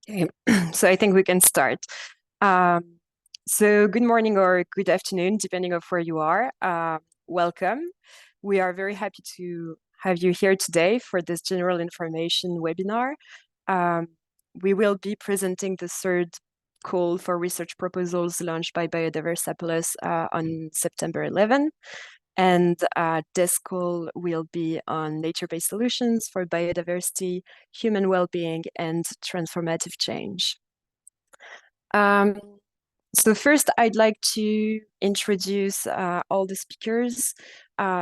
Okay, so I think we can start. Um, so good morning or good afternoon, depending on where you are. Welcome. We are very happy to have you here today for this general information webinar. Um, we will be presenting the third call for research proposals launched by Biodiversa Plus on September 11. And this call will be on nature-based solutions for biodiversity, human well-being, and transformative change. Um, so first, I'd like to introduce all the speakers.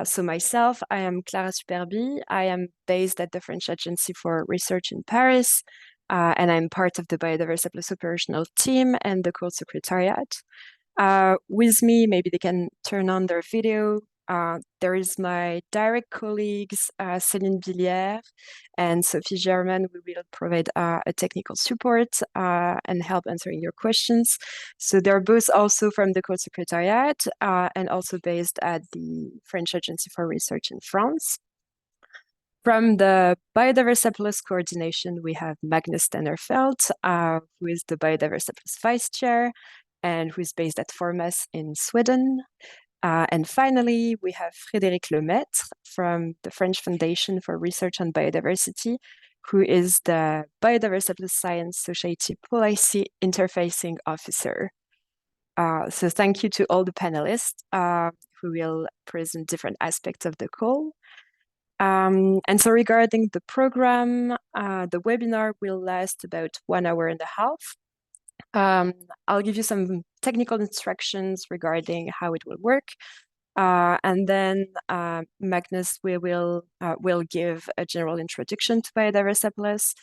So myself, I am Clara Superbi. I am based at the French Agency for Research in Paris, and I'm part of the Biodiversa Plus operational team and the call secretariat. With me, maybe they can turn on their video. There is my direct colleagues, Céline Billière and Sophie German. We will provide a technical support and help answering your questions. So they're both also from the co-secretariat and also based at the French Agency for Research in France. From the Biodiversa Plus coordination, we have Magnus Stennerfeldt, who is the Biodiversa Plus vice chair and who is based at Formas in Sweden. And finally, we have Frédéric Lemaitre from the French Foundation for Research on Biodiversity, who is the Biodiversa Plus Science Society Policy Interfacing Officer. So thank you to all the panelists who will present different aspects of the call. And so regarding the program, the webinar will last about 1 hour and a half. I'll give you some technical instructions regarding how it will work. And then Magnus will give a general introduction to Biodiversa Plus.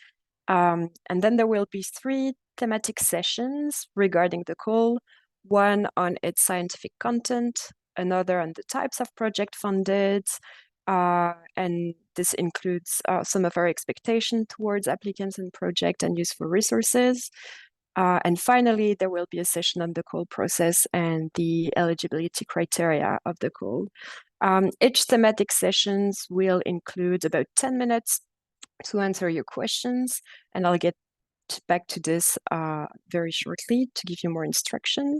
And then there will be 3 thematic sessions regarding the call, one on its scientific content, another on the types of project funded, and this includes some of our expectation towards applicants and project and useful resources. And finally, there will be a session on the call process and the eligibility criteria of the call. Each thematic sessions will include about 10 minutes to answer your questions, and I'll get back to this very shortly to give you more instruction.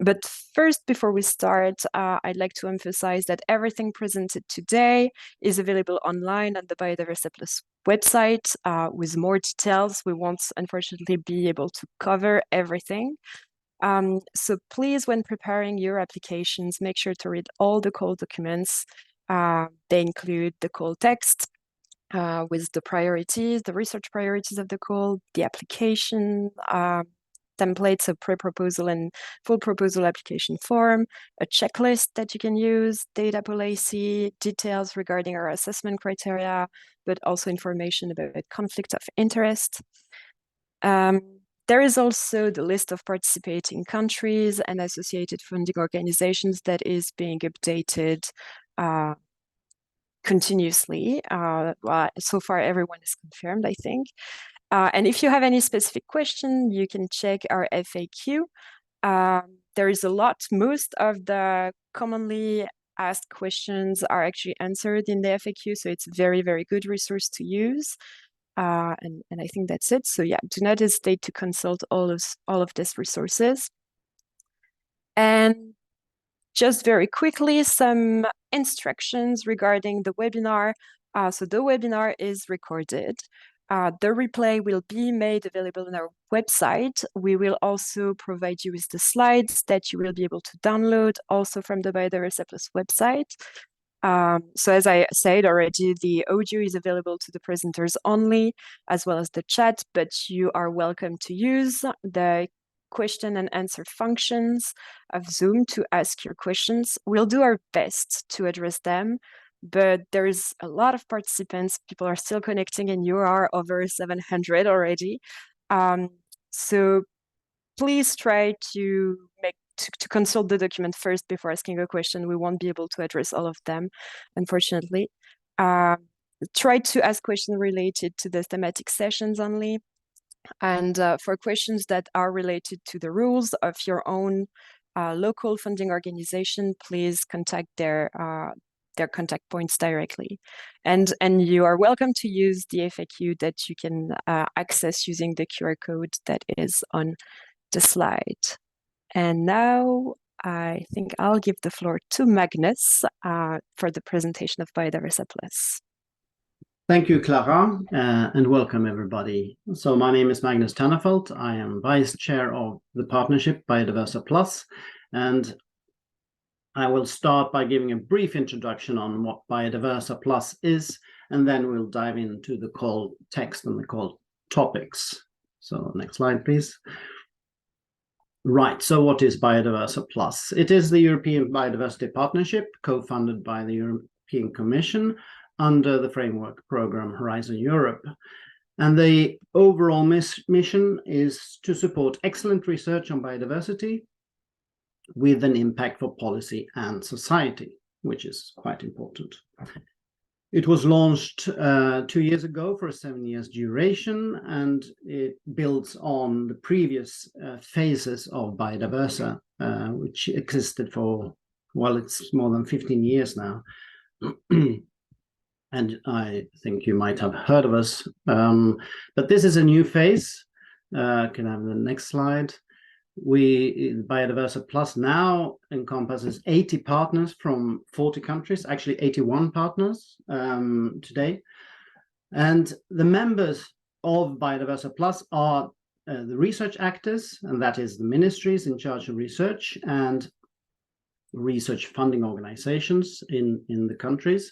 But first, before we start, I'd like to emphasize that everything presented today is available online on the Biodiversa Plus website with more details. We won't, unfortunately, be able to cover everything. So please, when preparing your applications, make sure to read all the call documents. They include the call text with the priorities, the research priorities of the call, the application, templates of pre-proposal and full proposal application form, a checklist that you can use, data policy, details regarding our assessment criteria, but also information about conflict of interest. There is also the list of participating countries and associated funding organizations that is being updated continuously. So far, everyone is confirmed, I think. And if you have any specific question, you can check our FAQ. There is a lot. Most of the commonly asked questions are actually answered in the FAQ, so it's a very, very good resource to use. And I think that's it. So yeah, do not hesitate to consult all of these resources. And just very quickly, some instructions regarding the webinar. So the webinar is recorded. The replay will be made available on our website. We will also provide you with the slides that you will be able to download also from the Biodiversa Plus website. So as I said already, the audio is available to the presenters only, as well as the chat, but you are welcome to use the question and answer functions of Zoom to ask your questions. We'll do our best to address them, but there's a lot of participants. People are still connecting, and you are over 700 already. So please try to consult the document first before asking a question. We won't be able to address all of them, unfortunately. Try to ask questions related to the thematic sessions only. And for questions that are related to the rules of your own local funding organization, please contact their their contact points directly. And you are welcome to use the FAQ that you can access using the QR code that is on the slide. And now I think I'll give the floor to Magnus for the presentation of Biodiversa Plus. Thank you, Clara, and welcome everybody. So my name is Magnus Tannefelt. I am Vice Chair of the partnership Biodiversa Plus, and I will start by giving a brief introduction on what Biodiversa Plus is, and then we'll dive into the call text and the call topics. So next slide, please. Right, so what is Biodiversa Plus? It is the European Biodiversity Partnership, co-funded by the European Commission under the framework program Horizon Europe. And the overall mission is to support excellent research on biodiversity with an impact for policy and society, which is quite important. It was launched 2 years ago for a 7 years duration, and it builds on the previous phases of Biodiversa, which existed for, well, it's more than 15 years now. And I think you might have heard of us, but this is a new phase. Can I have the next slide? Biodiversa Plus now encompasses 80 partners from 40 countries, actually 81 partners today. And the members of Biodiversa Plus are the research actors, and that is the ministries in charge of research and research funding organizations in the countries.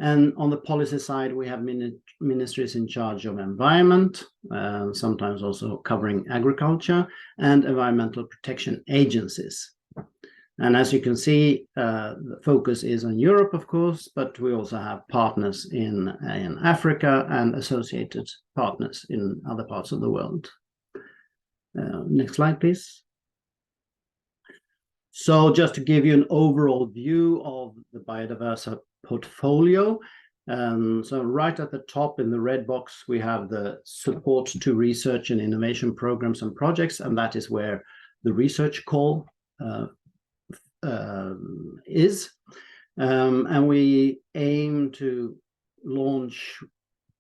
And on the policy side, we have ministries in charge of environment, sometimes also covering agriculture, and environmental protection agencies. And as you can see, the focus is on Europe, of course, but we also have partners in Africa and associated partners in other parts of the world. Next slide, please. So just to give you an overall view of the Biodiversa portfolio. So right at the top in the red box, we have the support to research and innovation programs and projects, and that is where the research call is. And we aim to launch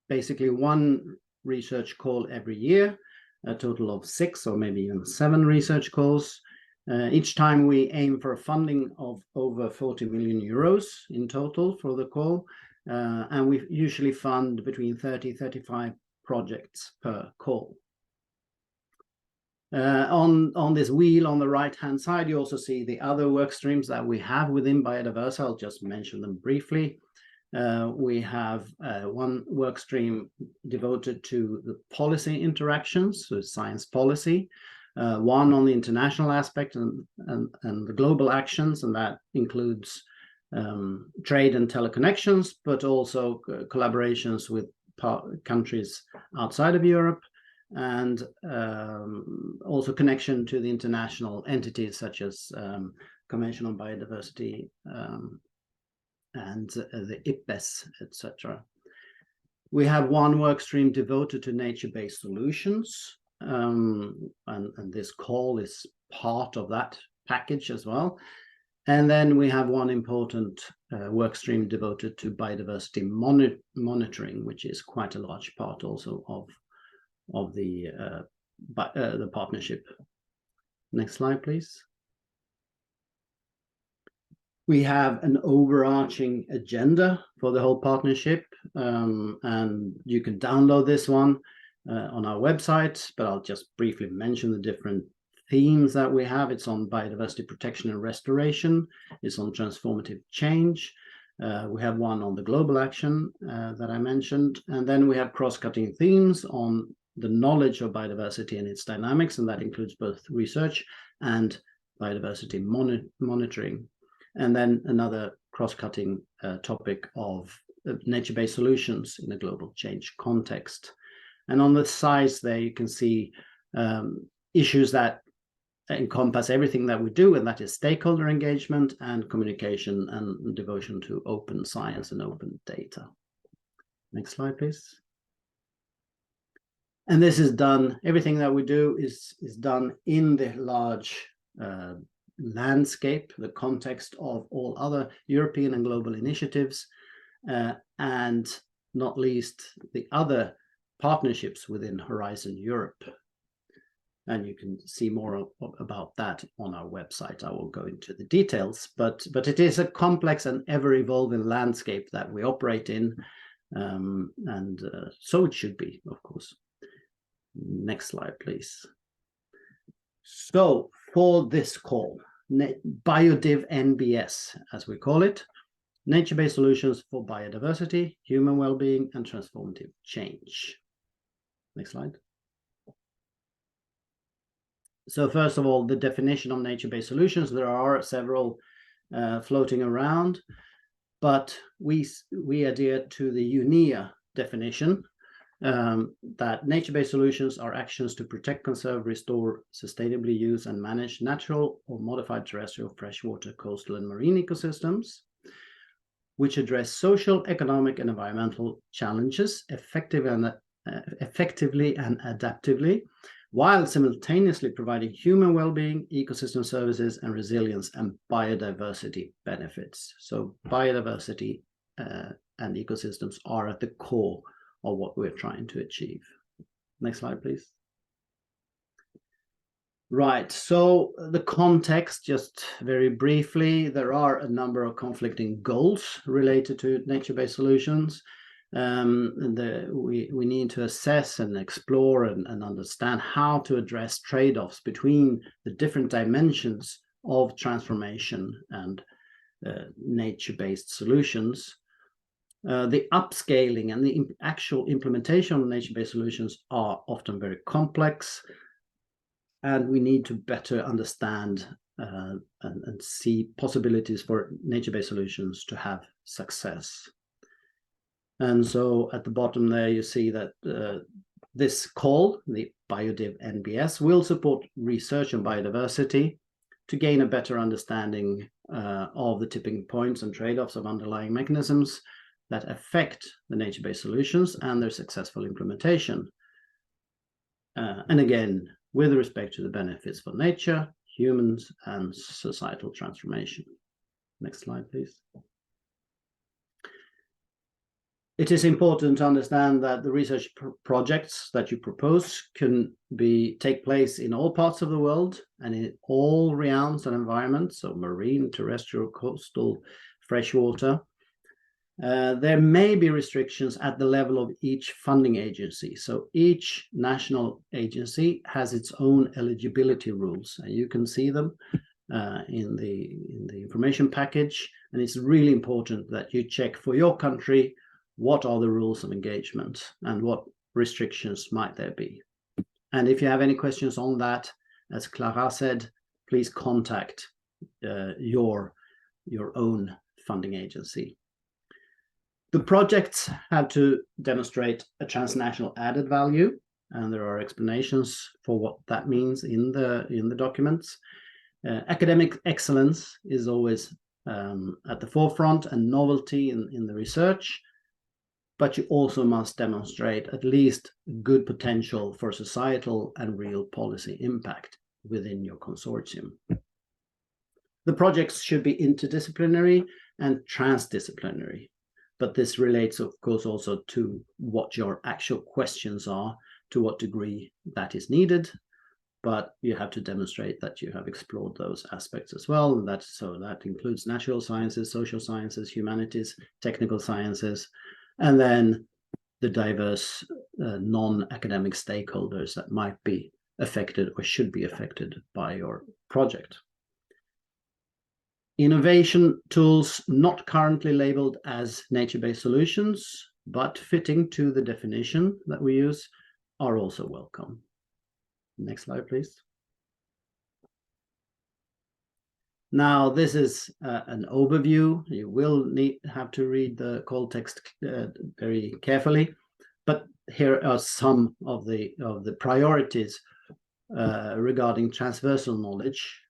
basically one research call every year, a total of 6 or maybe even 7 research calls. Each time we aim for a funding of over 40 million euros in total for the call, and we usually fund between 30-35 projects per call. On this wheel on the right-hand side, you also see the other work streams that we have within Biodiversa. I'll just mention them briefly. We have one work stream devoted to the policy interactions, so science policy. One on the international aspect and the global actions, and that includes trade and teleconnections, but also collaborations with countries outside of Europe, and also connection to the international entities such as Convention on Biodiversity and the IPBES, etc. We have one work stream devoted to nature-based solutions. And this call is part of that package as well. And then we have one important work stream devoted to biodiversity monitoring, which is quite a large part also of the partnership. Next slide, please. We have an overarching agenda for the whole partnership, and you can download this one on our website, but I'll just briefly mention the different themes that we have. It's on biodiversity protection and restoration. It's on transformative change. We have one on the global action that I mentioned. And then we have cross-cutting themes on the knowledge of biodiversity and its dynamics, and that includes both research and biodiversity monitoring. And then another cross-cutting topic of nature-based solutions in a global change context. And on the sides there, you can see issues that encompass everything that we do, and that is stakeholder engagement and communication and devotion to open science and open data. Next slide, please. And this is done, everything that we do is done in the large landscape, the context of all other European and global initiatives, and not least the other partnerships within Horizon Europe. And you can see more about that on our website. I won't go into the details, but it is a complex and ever-evolving landscape that we operate in, and so it should be, of course. Next slide, please. So for this call, BiodivNBS, as we call it, nature-based solutions for biodiversity, human well-being, and transformative change. Next slide. So first of all, the definition of nature-based solutions. There are several floating around, but we adhere to the UNEA definition, that nature-based solutions are actions to protect, conserve, restore, sustainably use, and manage natural or modified terrestrial, freshwater, coastal, and marine ecosystems, which address social, economic, and environmental challenges effectively and adaptively, while simultaneously providing human well-being, ecosystem services, and resilience and biodiversity benefits. So biodiversity and ecosystems are at the core of what we're trying to achieve. Next slide, please. Right, so the context, just very briefly, there are a number of conflicting goals related to nature-based solutions. We need to assess and explore and understand how to address trade-offs between the different dimensions of transformation and nature-based solutions. The upscaling and the actual implementation of nature-based solutions are often very complex, and we need to better understand and see possibilities for nature-based solutions to have success. And so at the bottom there, you see that this call, the BiodivNBS, will support research on biodiversity to gain a better understanding of the tipping points and trade-offs of underlying mechanisms that affect the nature-based solutions and their successful implementation. And again, with respect to the benefits for nature, humans, and societal transformation. Next slide, please. It is important to understand that the research projects that you propose can take place in all parts of the world and in all realms and environments, so marine, terrestrial, coastal, freshwater. There may be restrictions at the level of each funding agency. So each national agency has its own eligibility rules, and you can see them in the information package. And it's really important that you check for your country what are the rules of engagement and what restrictions might there be. And if you have any questions on that, as Clara said, please contact your own funding agency. The projects have to demonstrate a transnational added value, and there are explanations for what that means in the documents. Academic excellence is always at the forefront, and novelty in the research, but you also must demonstrate at least good potential for societal and real policy impact within your consortium. The projects should be interdisciplinary and transdisciplinary. But this relates, of course, also to what your actual questions are, to what degree that is needed. But you have to demonstrate that you have explored those aspects as well. And that includes natural sciences, social sciences, humanities, technical sciences, and then the diverse non-academic stakeholders that might be affected or should be affected by your project. Innovation tools not currently labeled as nature-based solutions, but fitting to the definition that we use, are also welcome. Next slide, please. Now, this is an overview. You will have to read the call text very carefully, but here are some of the priorities regarding transversal knowledge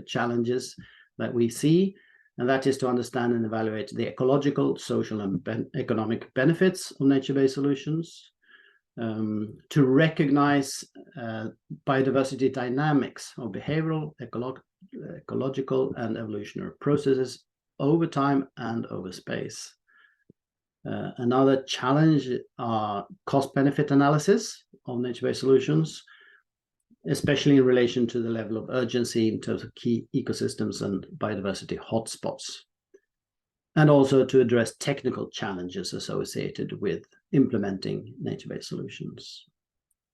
challenges that we see, and that is to understand and evaluate the ecological, social, and economic benefits of nature-based solutions, to recognize biodiversity dynamics of behavioral, ecological and evolutionary processes over time and over space. Another challenge are cost-benefit analysis of nature-based solutions, especially in relation to the level of urgency in terms of key ecosystems and biodiversity hotspots, and also to address technical challenges associated with implementing nature-based solutions.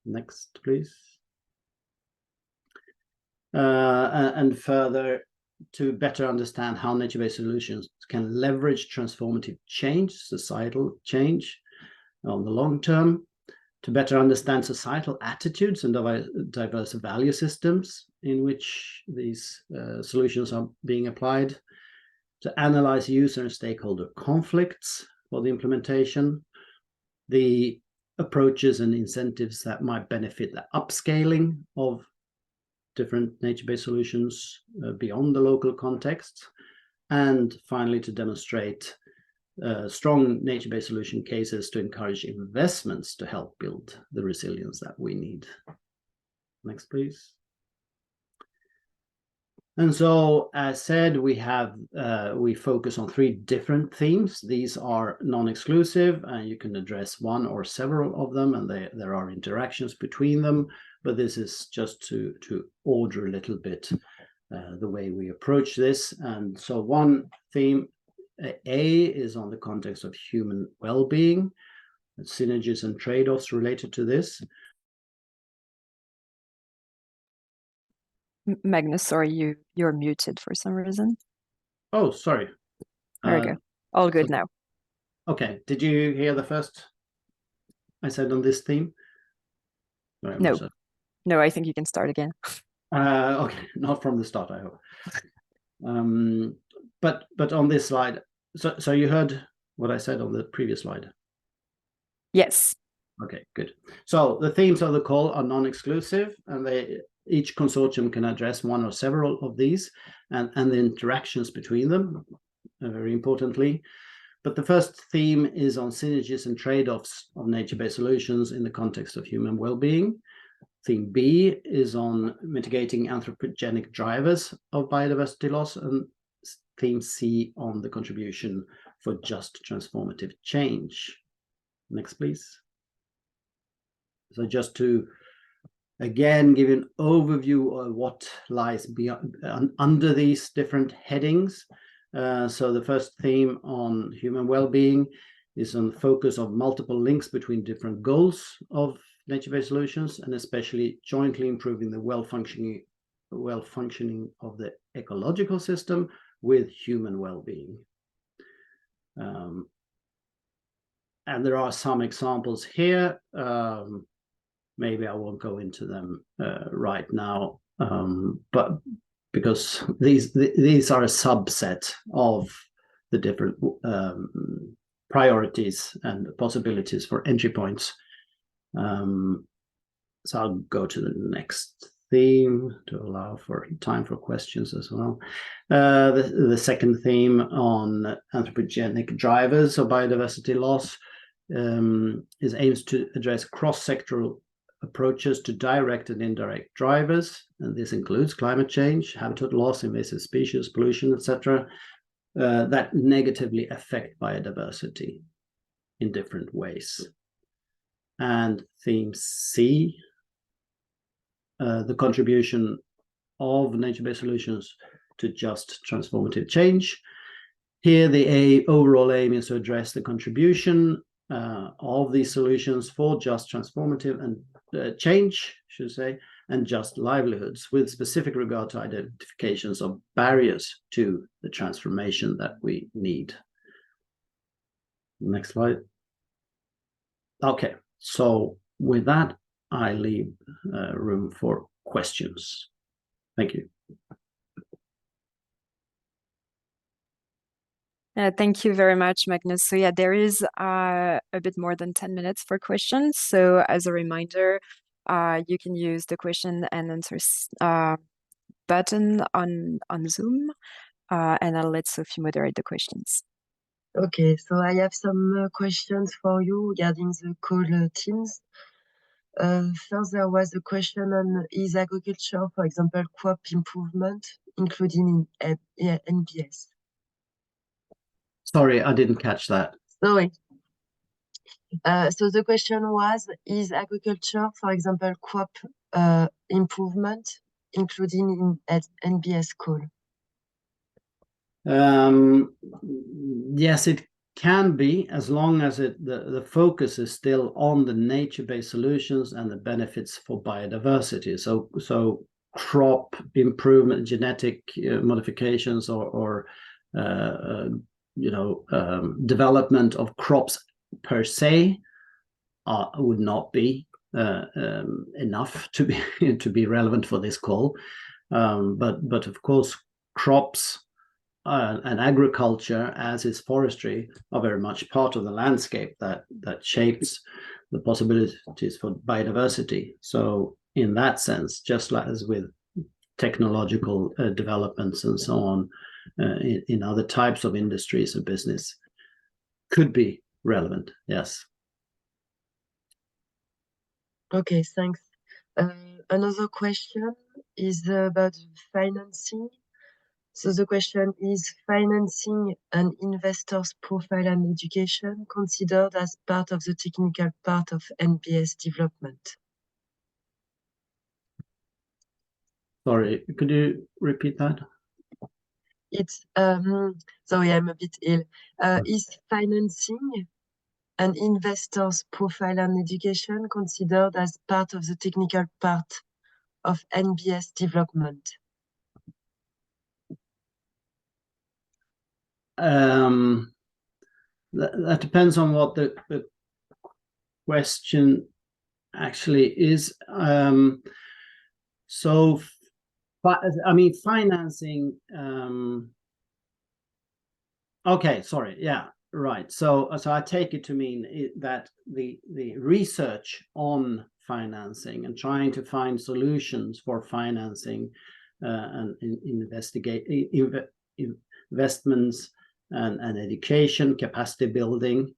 Next, please. And further, to better understand how nature-based solutions can leverage transformative change, societal change on the long term, to better understand societal attitudes and diverse value systems in which these solutions are being applied, to analyze user and stakeholder conflicts for the implementation, the approaches and incentives that might benefit the upscaling of different nature-based solutions beyond the local context, and finally to demonstrate strong nature-based solution cases to encourage investments to help build the resilience that we need. Next, please. And so, as said, we focus on 3 different themes. These are non-exclusive, and you can address one or several of them, and there are interactions between them. But this is just to order a little bit the way we approach this. And so, one theme A is on the context of human well-being, synergies and trade-offs related to this. Magnus, sorry, you're muted for some reason. Oh, sorry. There we go. All good now. Okay. Did you hear the first I said on this theme? Sorry, no. No, I think you can start again. Okay, not from the start, I hope. But on this slide, so you heard what I said on the previous slide? Yes. Okay, good. So the themes of the call are non-exclusive, and each consortium can address one or several of these, and the interactions between them, very importantly. But the first theme is on synergies and trade-offs of nature-based solutions in the context of human well-being. Theme B is on mitigating anthropogenic drivers of biodiversity loss, and theme C on the contribution for just transformative change. Next, please. So just to, again, give you an overview of what lies beyond, under these different headings. So the first theme on human well-being is on the focus of multiple links between different goals of nature-based solutions, and especially jointly improving the well-functioning of the ecological system with human well-being. And there are some examples here. Maybe I won't go into them right now, but because these are a subset of the different priorities and possibilities for entry points. So I'll go to the next theme to allow for time for questions as well. The second theme on anthropogenic drivers of biodiversity loss aims to address cross-sectoral approaches to direct and indirect drivers, and this includes climate change, habitat loss, invasive species, pollution, etc., that negatively affect biodiversity in different ways. And theme C, the contribution of nature-based solutions to just transformative change. Here, the overall aim is to address the contribution of these solutions for just transformative and change, should say, and just livelihoods, with specific regard to identifications of barriers to the transformation that we need. Next slide. Okay, so with that, I leave room for questions. Thank you. Thank you very much, Magnus. So yeah, there is a bit more than 10 minutes for questions. So as a reminder, you can use the question and answers button on Zoom, and I'll let Sophie moderate the questions. Okay, so I have some questions for you regarding the call teams. First, there was a question on is agriculture, for example, crop improvement including in NBS? Sorry, I didn't catch that. Sorry. So the question was, is agriculture, for example, crop improvement, including in NBS call? Yes, it can be, as long as the focus is still on the nature-based solutions and the benefits for biodiversity. So crop improvement, genetic modifications, or development of crops per se would not be enough to be relevant for this call. But of course, crops and agriculture, as is forestry, are very much part of the landscape that shapes the possibilities for biodiversity. So in that sense, just as with technological developments and so on, in other types of industries and business, could be relevant, yes. Okay, thanks. Another question is about financing. So the question is, financing an investor's profile and education considered as part of the technical part of NBS development? Sorry, could you repeat that? It's sorry, I'm a bit ill. Is financing an investor's profile and education considered as part of the technical part of NBS development? That depends on what the question actually is. So, I mean, financing. Okay, sorry. Yeah, right. So I take it to mean that the research on financing and trying to find solutions for financing and investments and education, capacity building,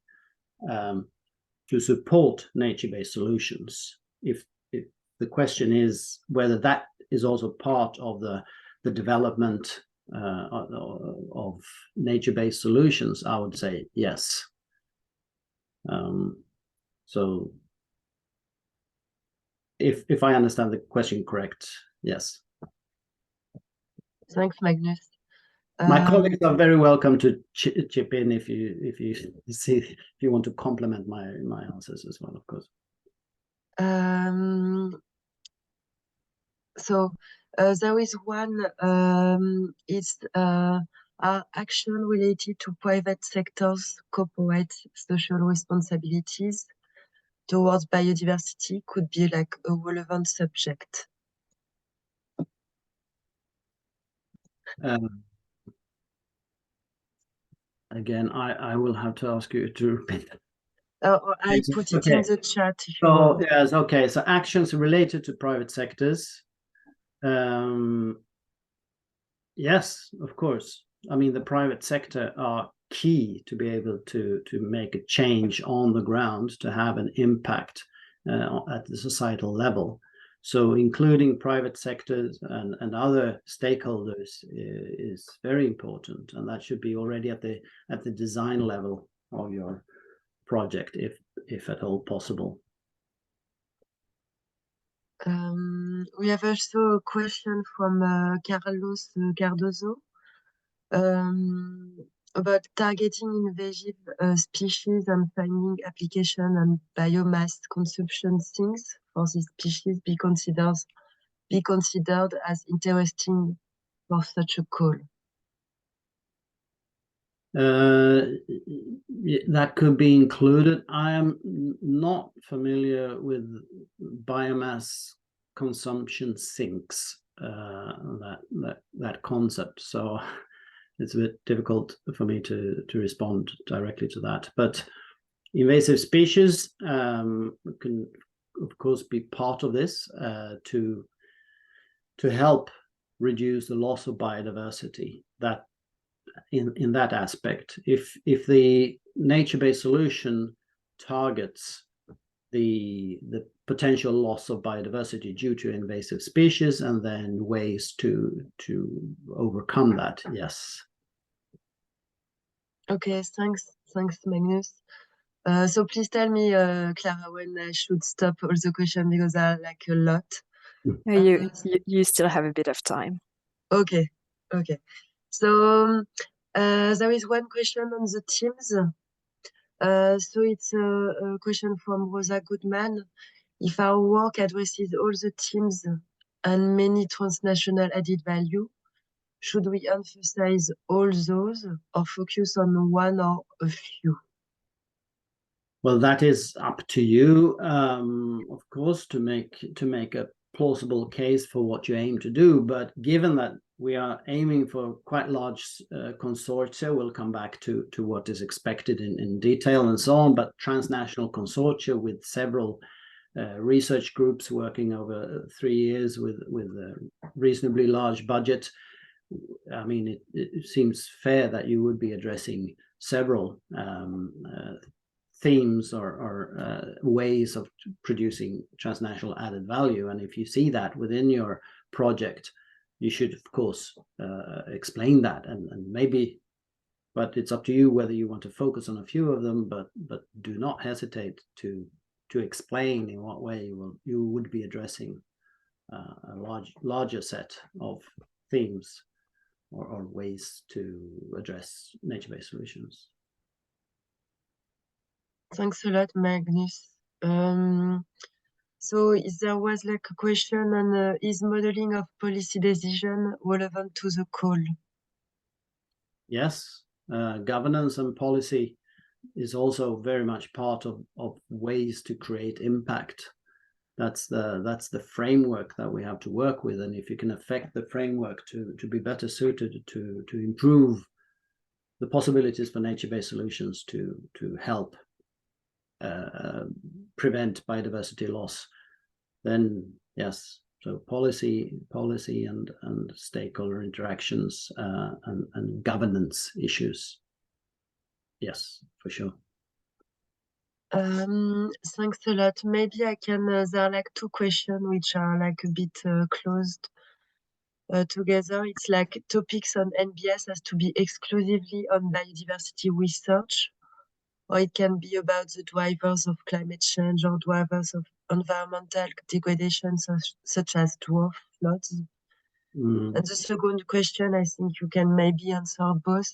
to support nature-based solutions. If the question is whether that is also part of the development of nature-based solutions, I would say yes. So if I understand the question correct, yes. Thanks, Magnus. My colleagues are very welcome to chip in if you want to complement my answers as well, of course. So there is one. It's action related to private sector's corporate social responsibilities towards biodiversity could be like a relevant subject. Again, I will have to ask you to repeat. Or I put it in the chat. So yes, okay. So actions related to private sectors. Yes, of course. I mean, the private sector are key to be able to make a change on the ground, to have an impact at the societal level. So including private sectors and other stakeholders is very important, and that should be already at the design level of your project, if at all possible. We have also a question from Carlos Cardozo about targeting invasive species and finding application and biomass consumption sinks for these species be considered as interesting for such a call. That could be included. I am not familiar with biomass consumption sinks, that concept, so it's a bit difficult for me to respond directly to that. But invasive species can, of course, be part of this to help reduce the loss of biodiversity. That in that aspect, if the nature-based solution targets the potential loss of biodiversity due to invasive species, and then ways to overcome that. Yes. Okay, thanks, Magnus. So please tell me, Clara, when I should stop all the questions, because there are like a lot. You still have a bit of time. Okay. So there is one question on the teams. So it's a question from Rosa Goodman. If our work addresses all the teams and many transnational added value, should we emphasize all those or focus on one or a few? Well, that is up to you, of course, to make a plausible case for what you aim to do. But given that we are aiming for quite large consortia, we'll come back to what is expected in detail and so on. But transnational consortia with several research groups working over 3 years with a reasonably large budget, I mean, it seems fair that you would be addressing several themes or ways of producing transnational added value. And if you see that within your project, you should, of course, explain that and maybe, but it's up to you whether you want to focus on a few of them, but do not hesitate to explain in what way you would be addressing a larger set of themes or ways to address nature-based solutions. Thanks a lot, Magnus. So there was like a question on is modeling of policy decision relevant to the call? Yes, governance and policy is also very much part of ways to create impact. That's the framework that we have to work with, and if you can affect the framework to be better suited to improve the possibilities for nature-based solutions to help prevent biodiversity loss, then yes. So policy and stakeholder interactions and governance issues. Yes, for sure. Thanks a lot. Maybe I can, there are like two questions which are like a bit closed together. It's like topics on NBS has to be exclusively on biodiversity research, or it can be about the drivers of climate change or drivers of environmental degradation, such as dwarf floods. And the second question, I think you can maybe answer both.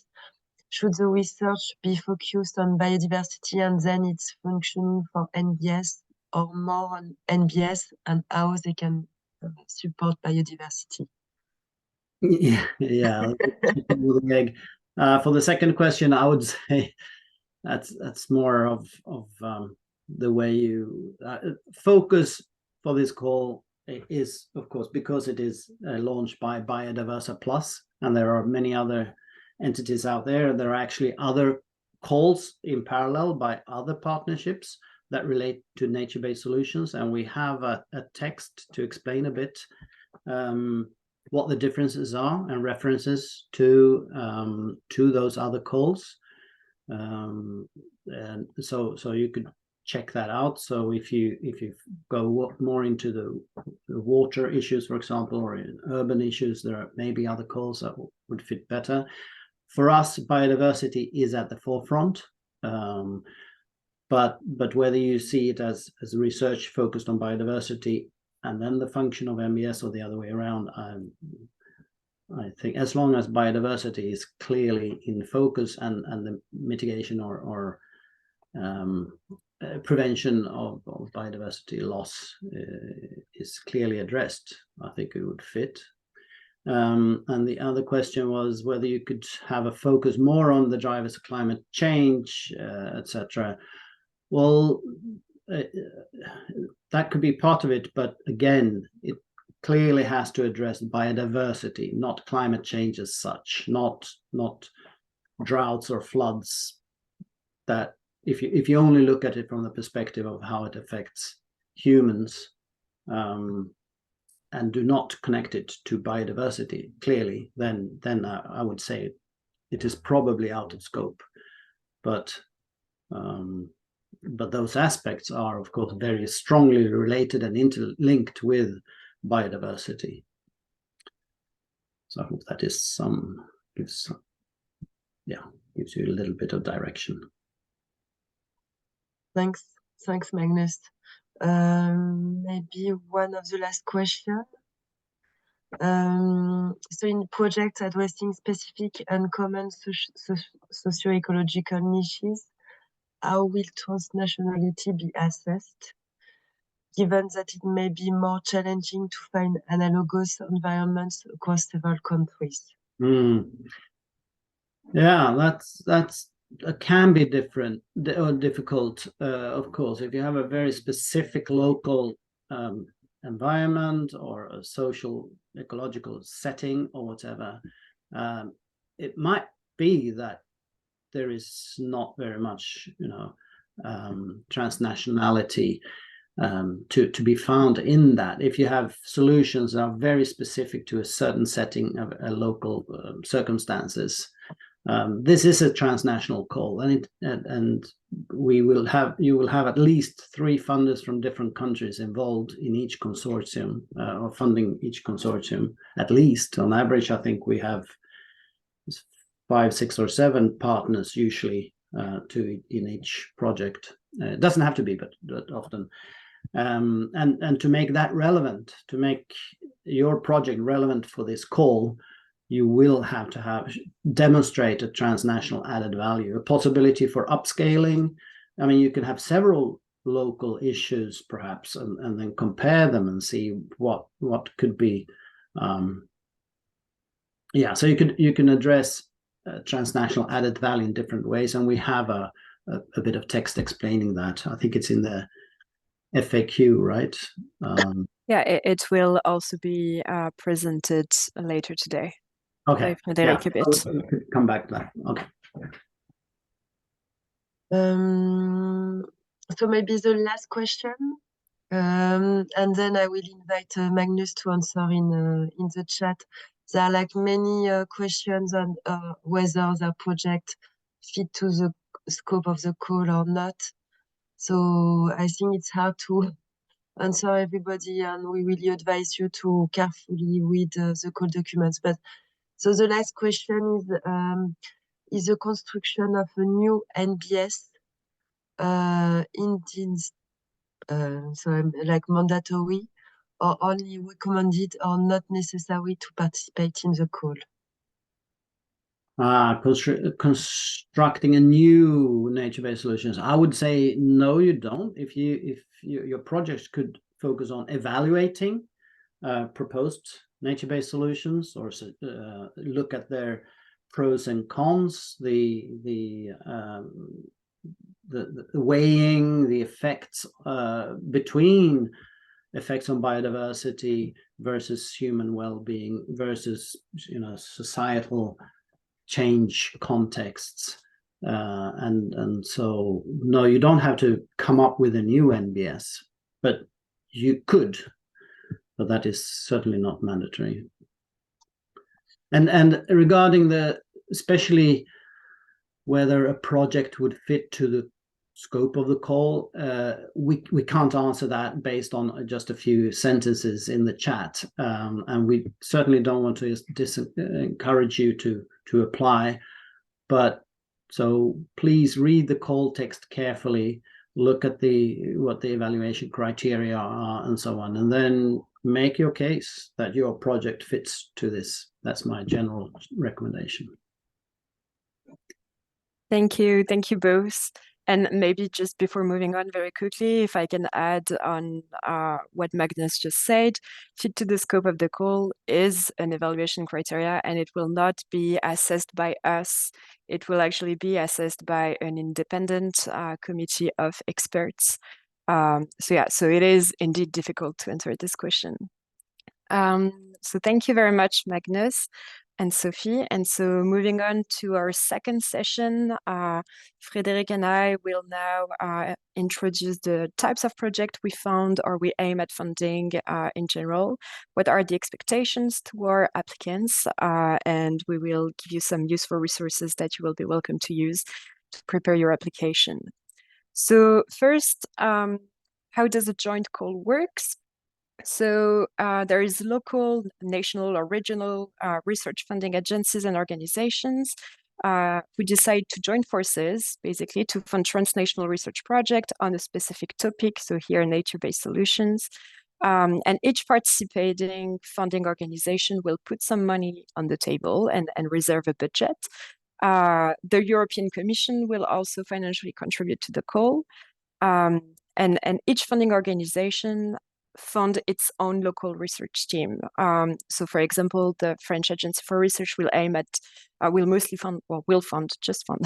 Should the research be focused on biodiversity and then its functioning for NBS, or more on NBS and how they can support biodiversity? Yeah. For the second question, I would say that's more of the way you focus for this call is, of course, because it is launched by Biodiversa Plus, and there are many other entities out there. There are actually other calls in parallel by other partnerships that relate to nature-based solutions, and we have a text to explain a bit what the differences are and references to those other calls, and so you could check that out. So if you go more into the water issues, for example, or in urban issues, there are maybe other calls that would fit better. For us, biodiversity is at the forefront, but whether you see it as research focused on biodiversity and then the function of NBS or the other way around, I think as long as biodiversity is clearly in focus and the mitigation or prevention of biodiversity loss is clearly addressed, I think it would fit. And the other question was whether you could have a focus more on the drivers of climate change, etc. Well, that could be part of it, but again, it clearly has to address biodiversity, not climate change as such, not droughts or floods. That if you only look at it from the perspective of how it affects humans, and do not connect it to biodiversity clearly, then I would say it is probably out of scope. But But those aspects are, of course, very strongly related and interlinked with biodiversity. So I hope that is gives you a little bit of direction. Thanks, Magnus. Maybe one of the last questions. So in projects addressing specific and common socio-ecological niches, how will transnationality be assessed, given that it may be more challenging to find analogous environments across several countries? Yeah, that can be different or difficult, of course. If you have a very specific local environment or a social ecological setting or whatever, it might be that there is not very much, transnationality to be found in that. If you have solutions that are very specific to a certain setting of a local circumstances, this is a transnational call, and you will have at least 3 funders from different countries involved in each consortium, or funding each consortium. At least on average, I think we have 5, 6, or 7 partners usually in each project. It doesn't have to be, but often. And to make that relevant, to make your project relevant for this call, you will have to demonstrate a transnational added value, a possibility for upscaling. I mean, you can have several local issues perhaps, and then compare them and see what could be. So you can address transnational added value in different ways, and we have a bit of text explaining that. I think it's in the FAQ, right? It will also be presented later today. Okay. A bit. Come back to that. Okay. So maybe the last question, and then I will invite Magnus to answer in the chat. There are like many questions on whether the project fit to the scope of the call or not. So I think it's hard to answer everybody, and we really advise you to carefully read the call documents. But so the last question is the construction of a new NBS mandatory, or only recommended or not necessary to participate in the call? Constructing a new nature-based solutions. I would say no, you don't. If your project could focus on evaluating proposed nature-based solutions, or look at their pros and cons, the weighing the effects between effects on biodiversity versus human well-being versus societal change contexts, and so no, you don't have to come up with a new NBS, but you could, but that is certainly not mandatory. And regarding especially whether a project would fit to the scope of the call, we can't answer that based on just a few sentences in the chat, and we certainly don't want to encourage you to apply. But so please read the call text carefully, look at what the evaluation criteria are and so on, and then make your case that your project fits to this. That's my general recommendation. Thank you both. And maybe just before moving on very quickly, if I can add on what Magnus just said, fit to the scope of the call is an evaluation criteria, and it will not be assessed by us. It will actually be assessed by an independent committee of experts. So it is indeed difficult to answer this question. So thank you very much, Magnus and Sophie. And so moving on to our second session, Frédéric and I will now introduce the types of projects we fund or we aim at funding in general. What are the expectations to our applicants? And we will give you some useful resources that you will be welcome to use to prepare your application. So first, how does a joint call works? So there is local, national, or regional research funding agencies and organizations who decide to join forces, basically, to fund transnational research project on a specific topic. So here, nature-based solutions. And each participating funding organization will put some money on the table and reserve a budget. The European Commission will also financially contribute to the call. And each funding organization fund its own local research team. So for example, the French Agency for Research will aim at, just fund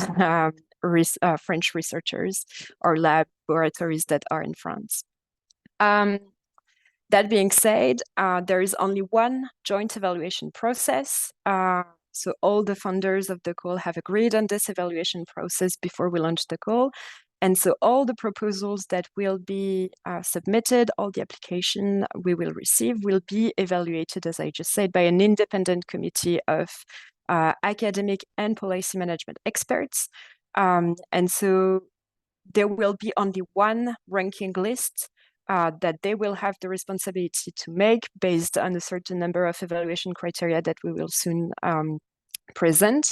French researchers or laboratories that are in France. That being said, there is only one joint evaluation process. So all the funders of the call have agreed on this evaluation process before we launch the call. And so all the proposals that will be submitted, all the application we will receive will be evaluated, as I just said, by an independent committee of academic and policy management experts. And so there will be only one ranking list that they will have the responsibility to make based on a certain number of evaluation criteria that we will soon present.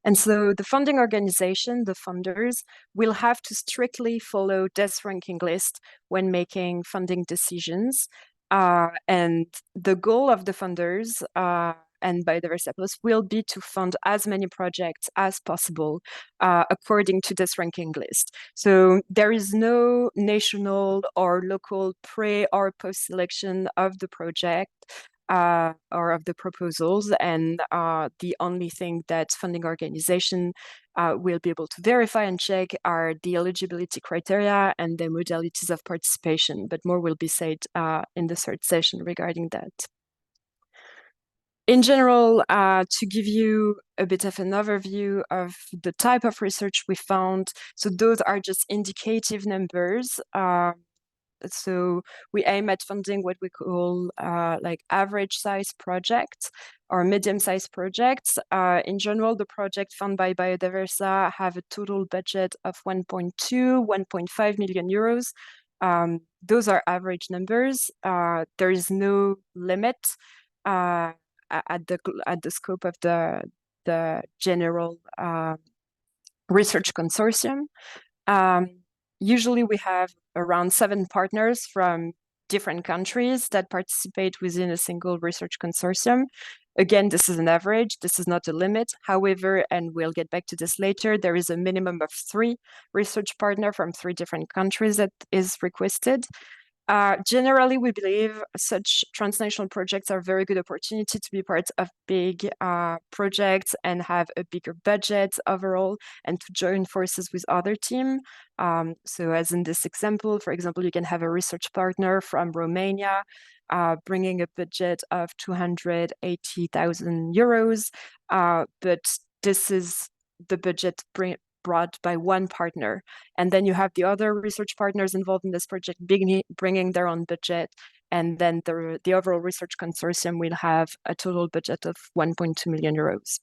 And so the funding organization, the funders, will have to strictly follow this ranking list when making funding decisions. And the goal of the funders and Biodiversa Plus will be to fund as many projects as possible according to this ranking list. So there is no national or local pre or post selection of the project or of the proposals, and the only thing that funding organization will be able to verify and check are the eligibility criteria and the modalities of participation, but more will be said in the third session regarding that. In general, to give you a bit of an overview of the type of research we found, so those are just indicative numbers. So we aim at funding what we call like average size projects or medium size projects. In general, the project funded by Biodiversa have a total budget of 1.2, 1.5 million euros. Those are average numbers. There is no limit at the scope of the general research consortium. Usually we have around 7 partners from different countries that participate within a single research consortium. Again, this is an average, this is not a limit. However, and we'll get back to this later, there is a minimum of 3 research partners from 3 different countries that is requested. Generally, we believe such transnational projects are a very good opportunity to be part of big projects and have a bigger budget overall and to join forces with other teams. So as in this example, for example, you can have a research partner from Romania bringing a budget of 280,000 euros, but this is the budget brought by one partner. And then you have the other research partners involved in this project bringing their own budget. And then the overall research consortium will have a total budget of 1.2 million euros.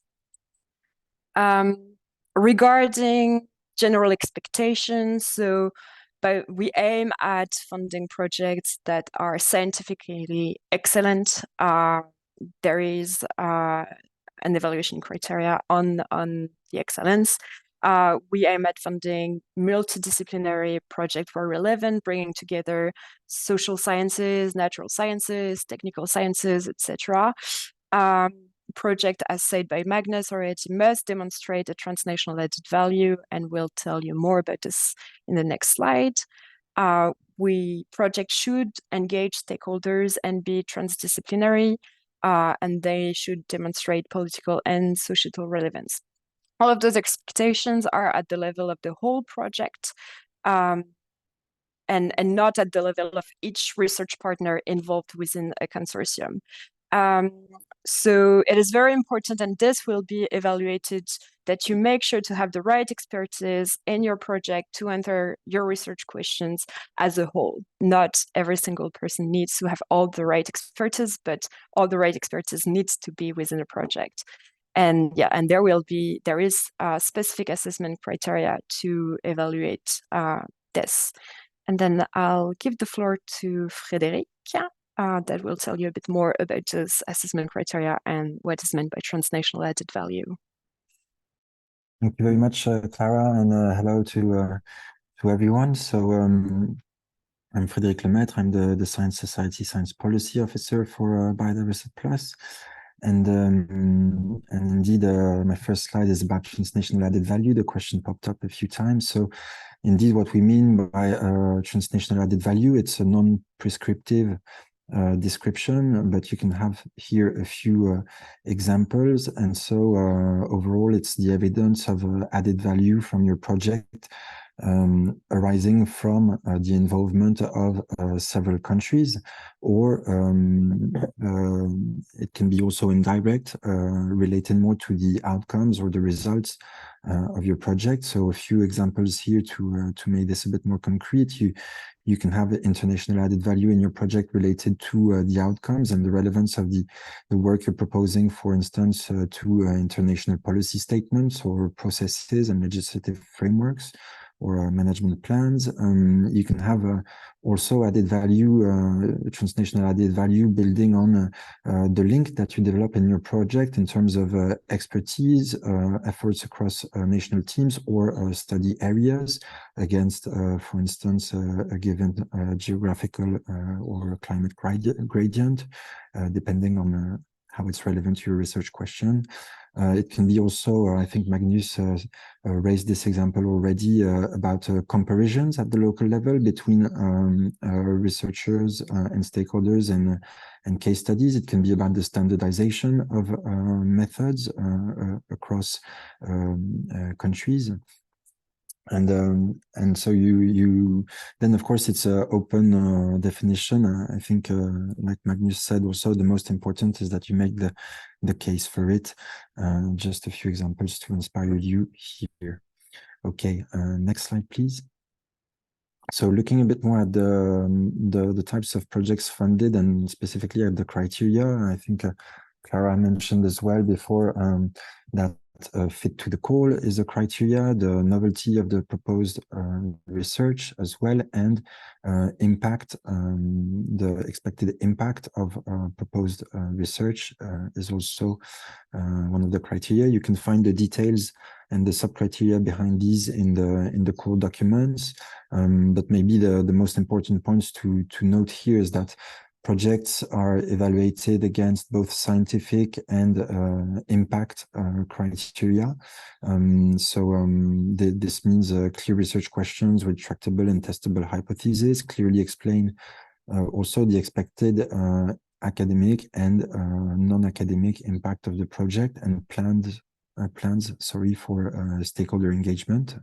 Regarding general expectations, so we aim at funding projects that are scientifically excellent. There is an evaluation criteria on the excellence. We aim at funding multidisciplinary projects where relevant, bringing together social sciences, natural sciences, technical sciences, etc. Project, as said by Magnus already, must demonstrate a transnational added value, and we'll tell you more about this in the next slide. Project should engage stakeholders and be transdisciplinary, and they should demonstrate political and societal relevance. All of those expectations are at the level of the whole project and not at the level of each research partner involved within a consortium. So it is very important, and this will be evaluated, that you make sure to have the right expertise in your project to answer your research questions as a whole. Not every single person needs to have all the right expertise, but all the right expertise needs to be within a project. And yeah, and there is specific assessment criteria to evaluate this. And then I'll give the floor to Frédéric, that will tell you a bit more about this assessment criteria and what is meant by transnational added value. Thank you very much, Clara, and hello to everyone. So I'm Frédéric Lemaitre. I'm the Science Society Science Policy Officer for Biodiversa Plus. And indeed, my first slide is about transnational added value. The question popped up a few times. So indeed, what we mean by transnational added value, it's a non-prescriptive description, but you can have here a few examples. And so overall, it's the evidence of added value from your project arising from the involvement of several countries, or it can be also indirect, related more to the outcomes or the results of your project. So a few examples here to make this a bit more concrete. You can have international added value in your project related to the outcomes and the relevance of the work you're proposing, for instance, to international policy statements or processes and legislative frameworks or management plans. You can have also added value, transnational added value, building on the link that you develop in your project in terms of expertise, efforts across national teams or study areas against, for instance, a given geographical or climate gradient, depending on how it's relevant to your research question. It can be also, I think Magnus raised this example already, about comparisons at the local level between researchers and stakeholders and case studies. It can be about the standardization of methods across countries. And so you then, of course, it's an open definition. I think, like Magnus said, also the most important is that you make the case for it. Just a few examples to inspire you here. Okay, next slide, please. So looking a bit more at the types of projects funded and specifically at the criteria, I think Clara mentioned as well before that fit to the call is a criteria, the novelty of the proposed research as well, and impact, the expected impact of proposed research is also one of the criteria. You can find the details and the sub-criteria behind these in the core documents. But maybe the most important points to note here is that projects are evaluated against both scientific and impact criteria. This means clear research questions with tractable and testable hypotheses, clearly explain also the expected academic and non-academic impact of the project, and plans for stakeholder engagement.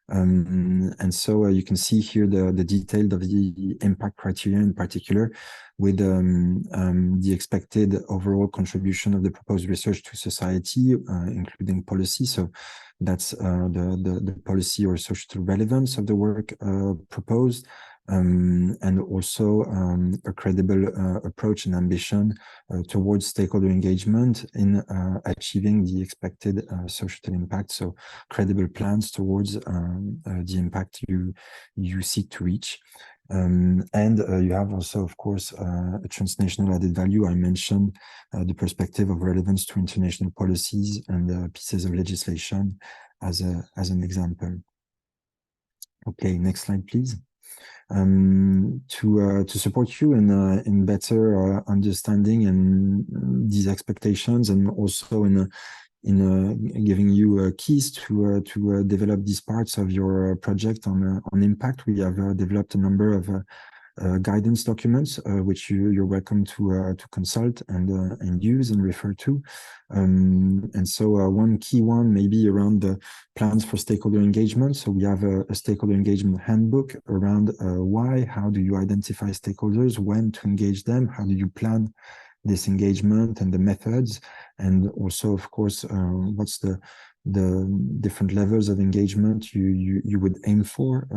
And so you can see here the detail of the impact criteria in particular, with the expected overall contribution of the proposed research to society, including policy. So that's the policy or social relevance of the work proposed, and also a credible approach and ambition towards stakeholder engagement in achieving the expected social impact. So credible plans towards the impact you seek to reach. And you have also, of course, a transnational added value. I mentioned the perspective of relevance to international policies and pieces of legislation as an example. Okay, next slide, please. To support you in better understanding and these expectations, and also in giving you keys to develop these parts of your project on impact, we have developed a number of guidance documents, which you're welcome to consult and use and refer to. And so one key one may be around the plans for stakeholder engagement. So we have a stakeholder engagement handbook around why, how do you identify stakeholders, when to engage them, how do you plan this engagement and the methods, and also, of course, what's the different levels of engagement you would aim for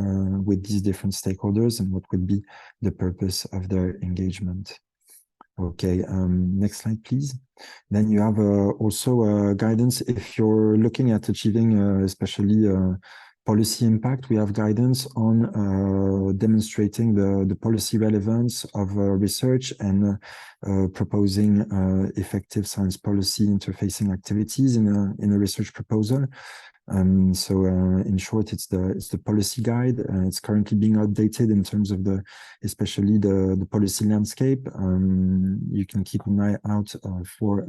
with these different stakeholders, and what would be the purpose of their engagement. Okay, next slide, please. Then you have also guidance if you're looking at achieving especially Policy impact, we have guidance on demonstrating the policy relevance of research and proposing effective science policy interfacing activities in a research proposal. So in short, it's the policy guide. It's currently being updated in terms of especially the policy landscape. You can keep an eye out for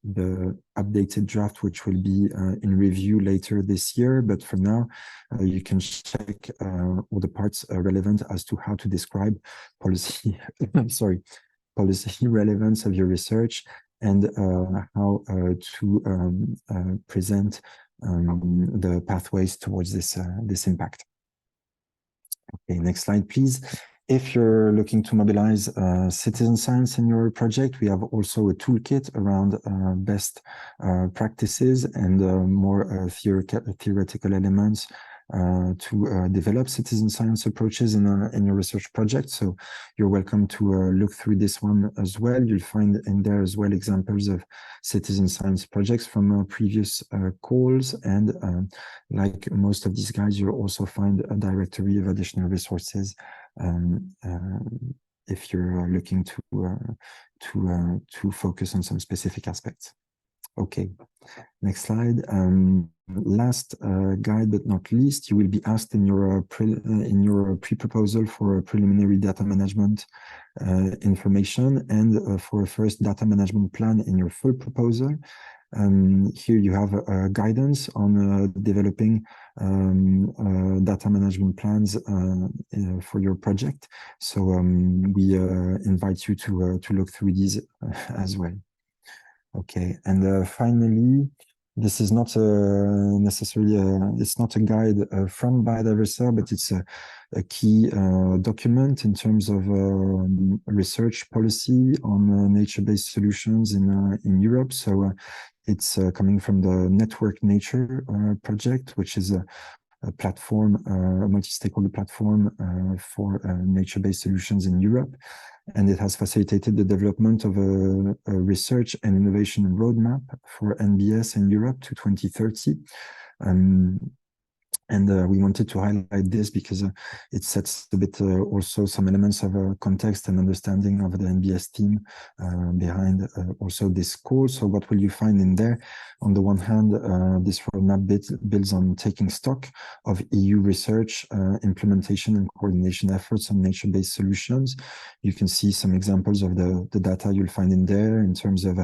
the updated draft, which will be in review later this year. But for now, you can check all the parts relevant as to how to describe policy, policy relevance of your research and how to present the pathways towards this impact. Okay, next slide, please. If you're looking to mobilize citizen science in your project, we have also a toolkit around best practices and more theoretical elements to develop citizen science approaches in your research project. So you're welcome to look through this one as well. You'll find in there as well examples of citizen science projects from previous calls. And like most of these guides, you'll also find a directory of additional resources if you're looking to focus on some specific aspects. Okay, next slide. Last guide but not least, you will be asked in your pre-proposal for a preliminary data management information and for a first data management plan in your full proposal. Here you have guidance on developing data management plans for your project. So we invite you to look through these as well. Okay, and finally, this is not necessarily it's not a guide from Biodiversa, but it's a key document in terms of research policy on nature-based solutions in Europe. So it's coming from the Network Nature project, which is a platform, a multi-stakeholder platform for nature-based solutions in Europe. And it has facilitated the development of a research and innovation roadmap for NBS in Europe to 2030. And we wanted to highlight this because it sets a bit also some elements of context and understanding of the NBS team behind also this call. So what will you find in there? On the one hand, this roadmap builds on taking stock of EU research, implementation and coordination efforts on nature-based solutions. You can see some examples of the data you'll find in there in terms of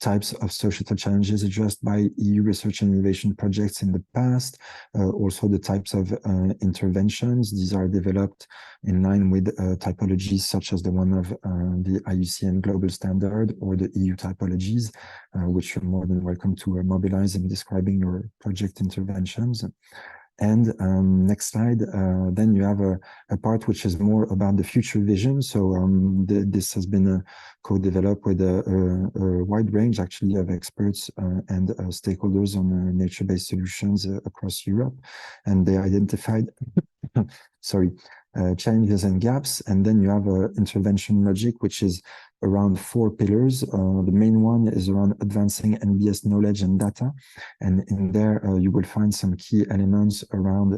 types of societal challenges addressed by EU research and innovation projects in the past, also the types of interventions. These are developed in line with typologies such as the one of the IUCN Global Standard or the EU typologies, which you're more than welcome to mobilize in describing your project interventions. And next slide, then you have a part which is more about the future vision. So this has been co-developed with a wide range actually of experts and stakeholders on nature-based solutions across Europe. And they identified, challenges and gaps. And then you have intervention logic, which is around 4 pillars. The main one is around advancing NBS knowledge and data. And in there, you will find some key elements around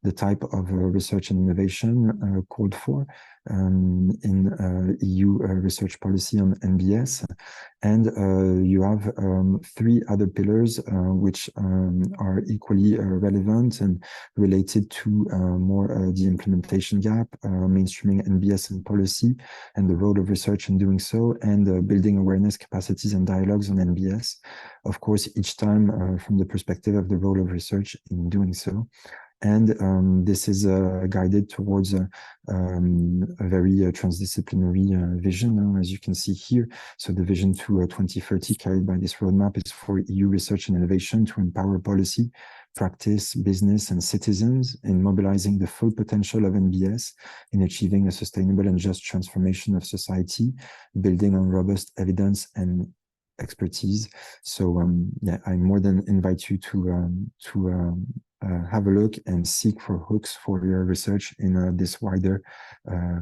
the type of research and innovation called for in EU research policy on NBS. And you have 3 other pillars which are equally relevant and related to more the implementation gap, mainstreaming NBS and policy, and the role of research in doing so, and building awareness, capacities, and dialogues on NBS. Of course, each time from the perspective of the role of research in doing so. And this is guided towards a very transdisciplinary vision, as you can see here. So the vision to 2030 carried by this roadmap is for EU research and innovation to empower policy, practice, business, and citizens in mobilizing the full potential of NBS in achieving a sustainable and just transformation of society, building on robust evidence and expertise. So yeah, I more than invite you to have a look and seek for hooks for your research in this wider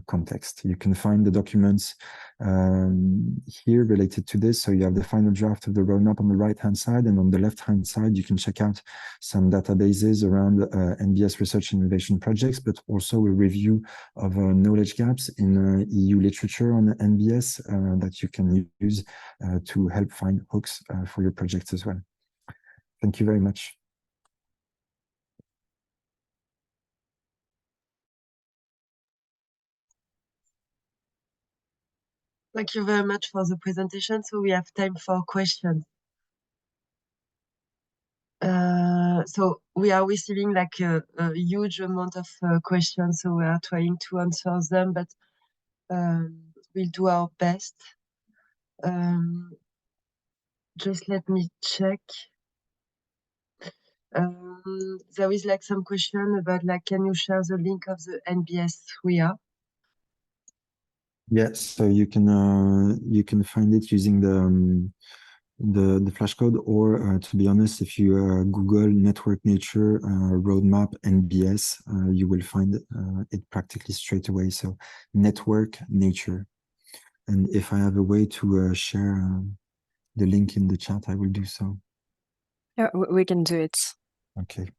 context. You can find the documents here related to this. So you have the final draft of the roadmap on the right-hand side, and on the left-hand side, you can check out some databases around NBS research and innovation projects, but also a review of knowledge gaps in EU literature on NBS that you can use to help find hooks for your projects as well. Thank you very much. Thank you very much for the presentation. So we have time for questions. So we are receiving like a huge amount of questions, so we are trying to answer them, but we'll do our best. Just let me check. There is like some question about like, can you share the link of the NBS RIA? Yes, so you can find it using the flashcode, or to be honest, if you Google Network Nature roadmap NBS, you will find it practically straight away. So Network Nature, and if I have a way to share the link in the chat, I will do so. Yeah, we can do it. Okay.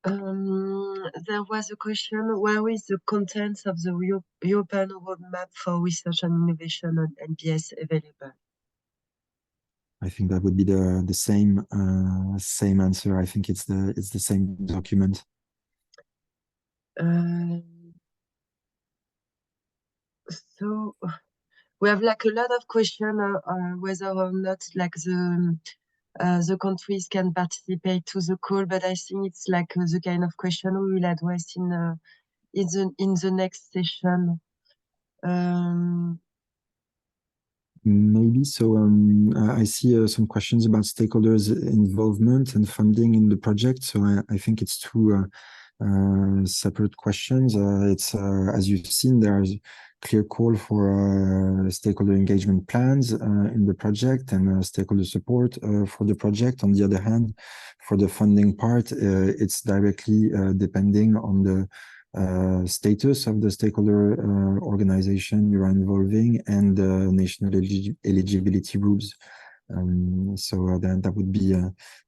There was a question, where is the contents of the European roadmap for research and innovation on NBS available? I think that would be the same same answer. I think it's the same document. So we have like a lot of questions whether or not like the countries can participate to the call, but I think it's like the kind of question we will address in the next session. Maybe so. I see some questions about stakeholders' involvement and funding in the project. So I think it's two separate questions. It's as you've seen, there's clear call for stakeholder engagement plans in the project and stakeholder support for the project. On the other hand, for the funding part, it's directly depending on the status of the stakeholder organization you are involving and national eligibility rules. So that would be,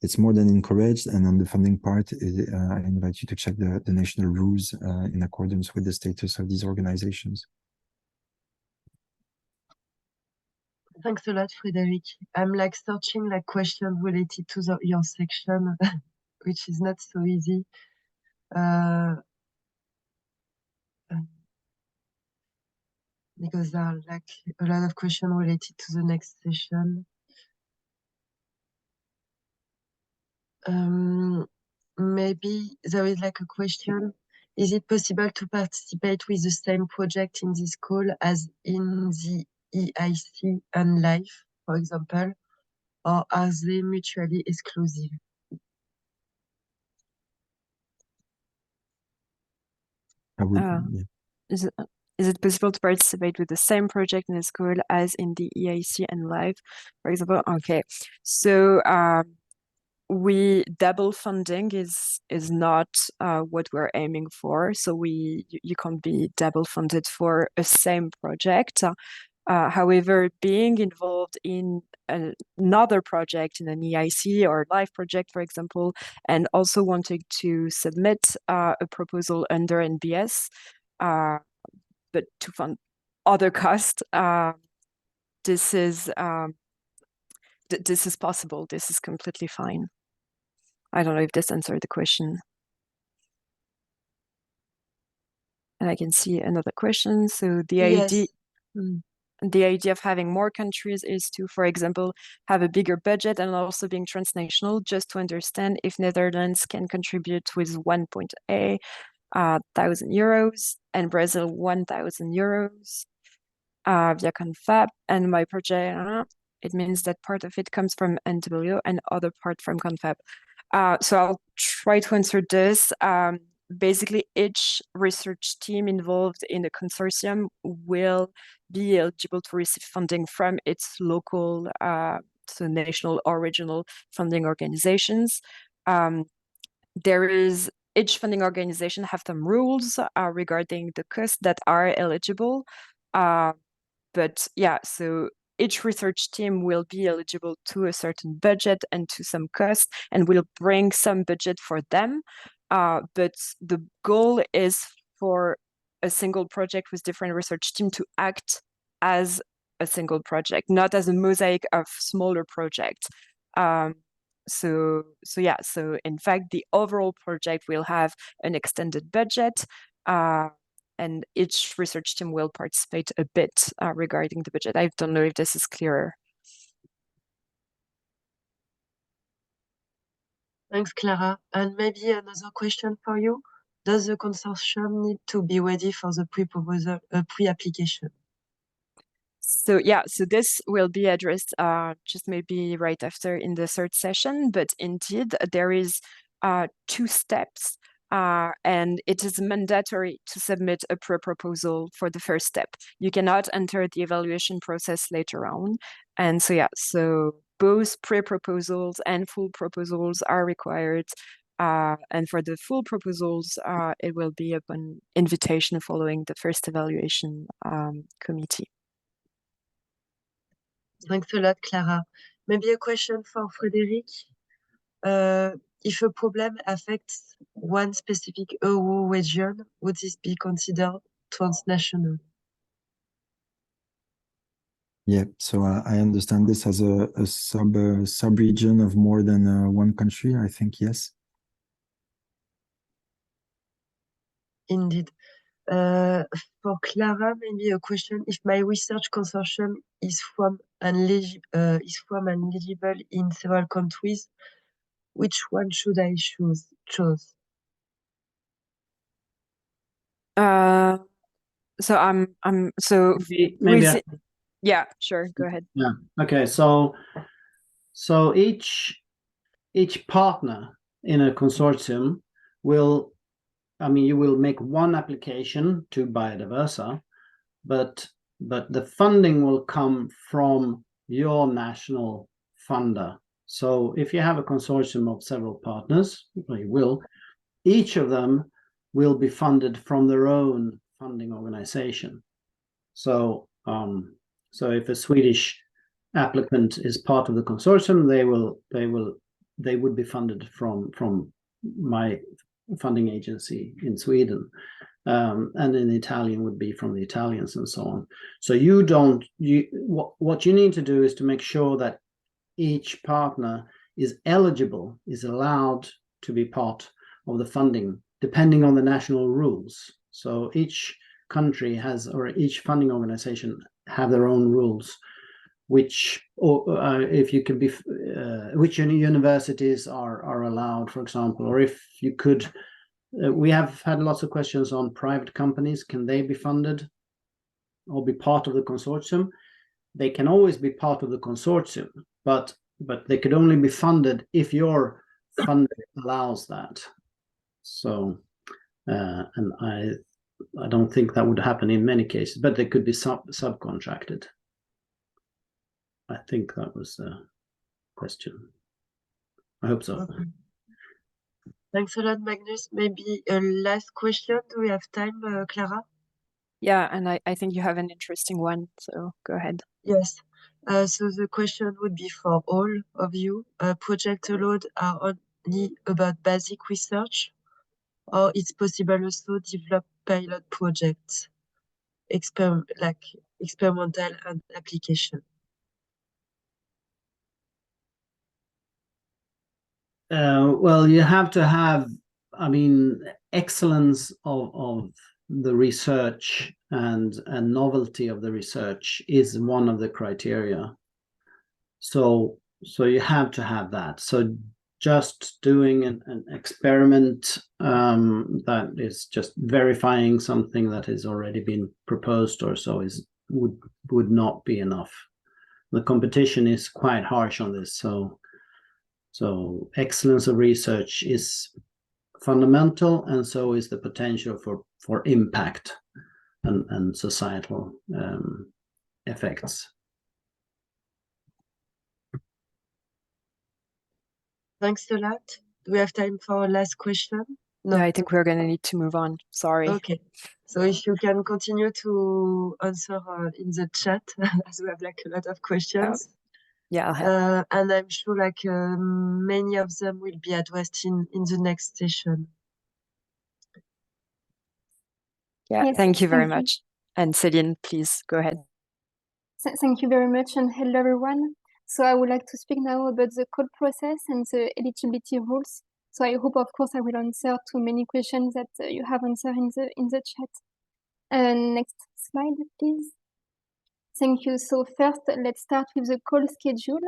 it's more than encouraged. And on the funding part, I invite you to check the national rules in accordance with the status of these organizations. Thanks a lot, Frédéric. I'm like searching like questions related to your section, which is not so easy. Because there are like a lot of questions related to the next session. Maybe there is like a question. Is it possible to participate with the same project in this call as in the EIC and LIFE, for example, or are they mutually exclusive? I would, yeah. Is it possible to participate with the same project in the school as in the EIC and LIFE, for example? Okay, so double funding is not what we're aiming for. So you can't be double funded for a same project. However, being involved in another project in an EIC or LIFE project, for example, and also wanting to submit a proposal under NBS, but to fund other costs, this is possible. This is completely fine. I don't know if this answered the question. And I can see another question. So the idea. The idea of having more countries is to, for example, have a bigger budget and also being transnational, just to understand if Netherlands can contribute with 1,000 euros and Brazil 1,000 euros via Confab. And my project, it means that part of it comes from NW and other part from Confab. So I'll try to answer this. Basically, each research team involved in a consortium will be eligible to receive funding from its local, so national or regional funding organizations. There is each funding organization have some rules regarding the costs that are eligible. But yeah, so each research team will be eligible to a certain budget and to some costs, and will bring some budget for them. But the goal is for a single project with different research team to act as a single project, not as a mosaic of smaller projects. So yeah, so in fact, the overall project will have an extended budget, and each research team will participate a bit regarding the budget. I don't know if this is clearer. Thanks, Clara. And maybe another question for you. Does the consortium need to be ready for the pre-proposal, pre-application? So yeah, so this will be addressed just maybe right after in the third session, but indeed there is 2 steps, and it is mandatory to submit a pre-proposal for the first step. You cannot enter the evaluation process later on. And so yeah, so both pre-proposals and full proposals are required. And for the full proposals, it will be upon invitation following the first evaluation committee. Thanks a lot, Clara. Maybe a question for Frédéric. If a problem affects one specific EU region, would this be considered transnational? Yeah, so I understand this as a sub-region of more than one country, I think, yes. Indeed. For Clara, maybe a question: if my research consortium is from and eligible in several countries, which one should I choose? Maybe yeah, sure, go ahead. Yeah. Okay. So each partner in a consortium will, you will make one application to Biodiversa, but the funding will come from your national funder. So if you have a consortium of several partners, well, you will, each of them will be funded from their own funding organization. So if a Swedish applicant is part of the consortium, they would be funded from my funding agency in Sweden, and in Italian would be from the Italians, and so on. So what you need to do is to make sure that each partner is eligible, is allowed to be part of the funding, depending on the national rules. So each country has, or each funding organization have their own rules, which which universities are allowed, for example, or if you could. We have had lots of questions on private companies. Can they be funded or be part of the consortium? They can always be part of the consortium, but they could only be funded if your fund allows that. So, and I don't think that would happen in many cases, but they could be subcontracted. I think that was the question. I hope so. Okay. Thanks a lot, Magnus. Maybe a last question. Do we have time, Clara? Yeah, and I think you have an interesting one, so go ahead. Yes. So the question would be for all of you. Project allowed are only about basic research, or it's possible also develop pilot projects, like experimental and application. Well, you have to have, excellence of the research and novelty of the research is one of the criteria. So you have to have that. So just doing an experiment that is just verifying something that has already been proposed or so would not be enough. The competition is quite harsh on this. So excellence of research is fundamental, and so is the potential for impact and societal effects. Thanks a lot. do we have time for a last question? No, I think we're going to need to move on. Sorry. Okay. So if you can continue to answer in the chat, as we have like a lot of questions. Yeah, I'll help. And I'm sure like many of them will be addressed in the next session. Yeah, Yes, thank you very thank you. much. And Céline, please go ahead. Thank you very much, and hello everyone. So I would like to speak now about the call process and the eligibility rules. So I hope, of course, I will answer to many questions that you have answered in the chat. Next slide, please. Thank you. So first, let's start with the call schedule.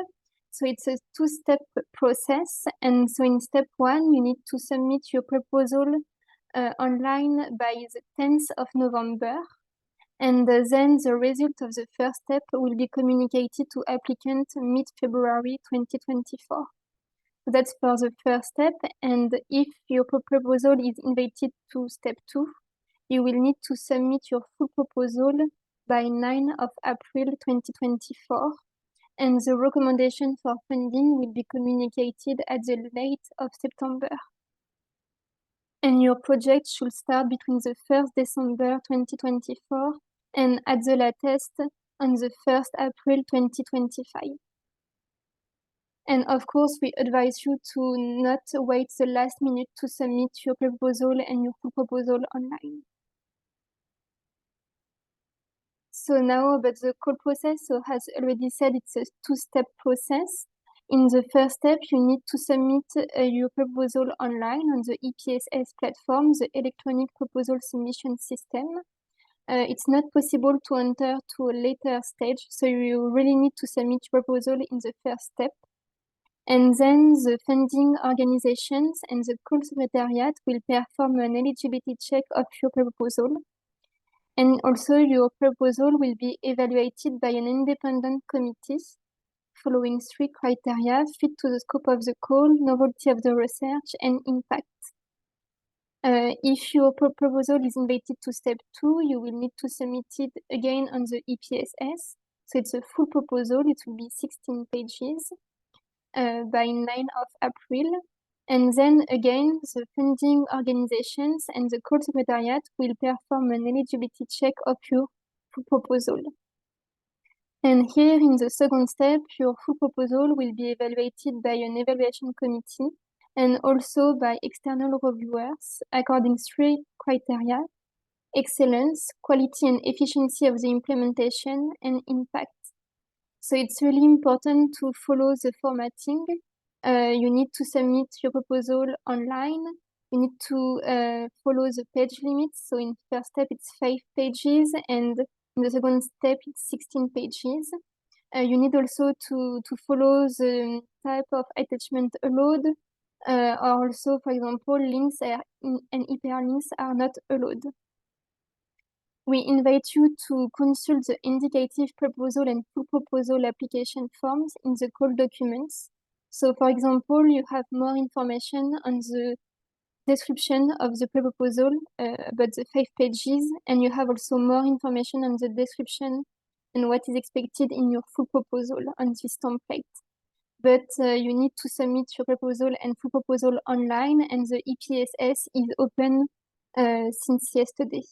So it's a two-step process. And so in step 1, you need to submit your proposal online by the 10th of November. And then the result of the first step will be communicated to applicant mid-February 2024. So that's for the first step. And if your proposal is invited to step 2, you will need to submit your full proposal by 9 of April 2024. And the recommendation for funding will be communicated at the late of September. And your project should start between the 1st December 2024 and at the latest on the 1st April 2025. And of course, we advise you to not wait the last minute to submit your proposal and your full proposal online. So now about the call process. So as already said, it's a two-step process. In the first step, you need to submit your proposal online on the EPSS platform, the Electronic Proposal Submission System. It's not possible to enter to a later stage, so you really need to submit your proposal in the first step. And then the funding organizations and the call secretariat will perform an eligibility check of your proposal. And also your proposal will be evaluated by an independent committee following 3 criteria: fit to the scope of the call, novelty of the research, and impact. If your proposal is invited to step 2, you will need to submit it again on the EPSS. So it's a full proposal, it will be 16 pages by 9 of April. And then again, the funding organizations and the call secretariat will perform an eligibility check of your full proposal. And here in the second step, your full proposal will be evaluated by an evaluation committee and also by external reviewers according 3 criteria: excellence, quality and efficiency of the implementation, and impact. So it's really important to follow the formatting. You need to submit your proposal online. You need to follow the page limits. So in first step, it's 5 pages, and in the second step, it's 16 pages. You need also to follow the type of attachment allowed, or also, for example, links and hyperlinks are not allowed. We invite you to consult the indicative proposal and full proposal application forms in the call documents. So, for example, you have more information on the description of the proposal, about the 5 pages, and you have also more information on the description and what is expected in your full proposal on this template. But you need to submit your proposal and full proposal online, and the EPSS is open since yesterday.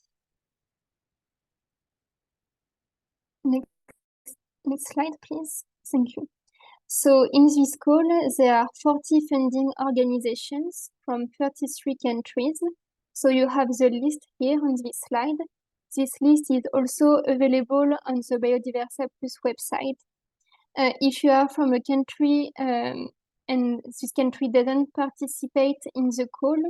Next slide, please. Thank you. So in this call, there are 40 funding organizations from 33 countries. So you have the list here on this slide. This list is also available on the Biodiversa Plus website. If you are from a country and this country doesn't participate in the call,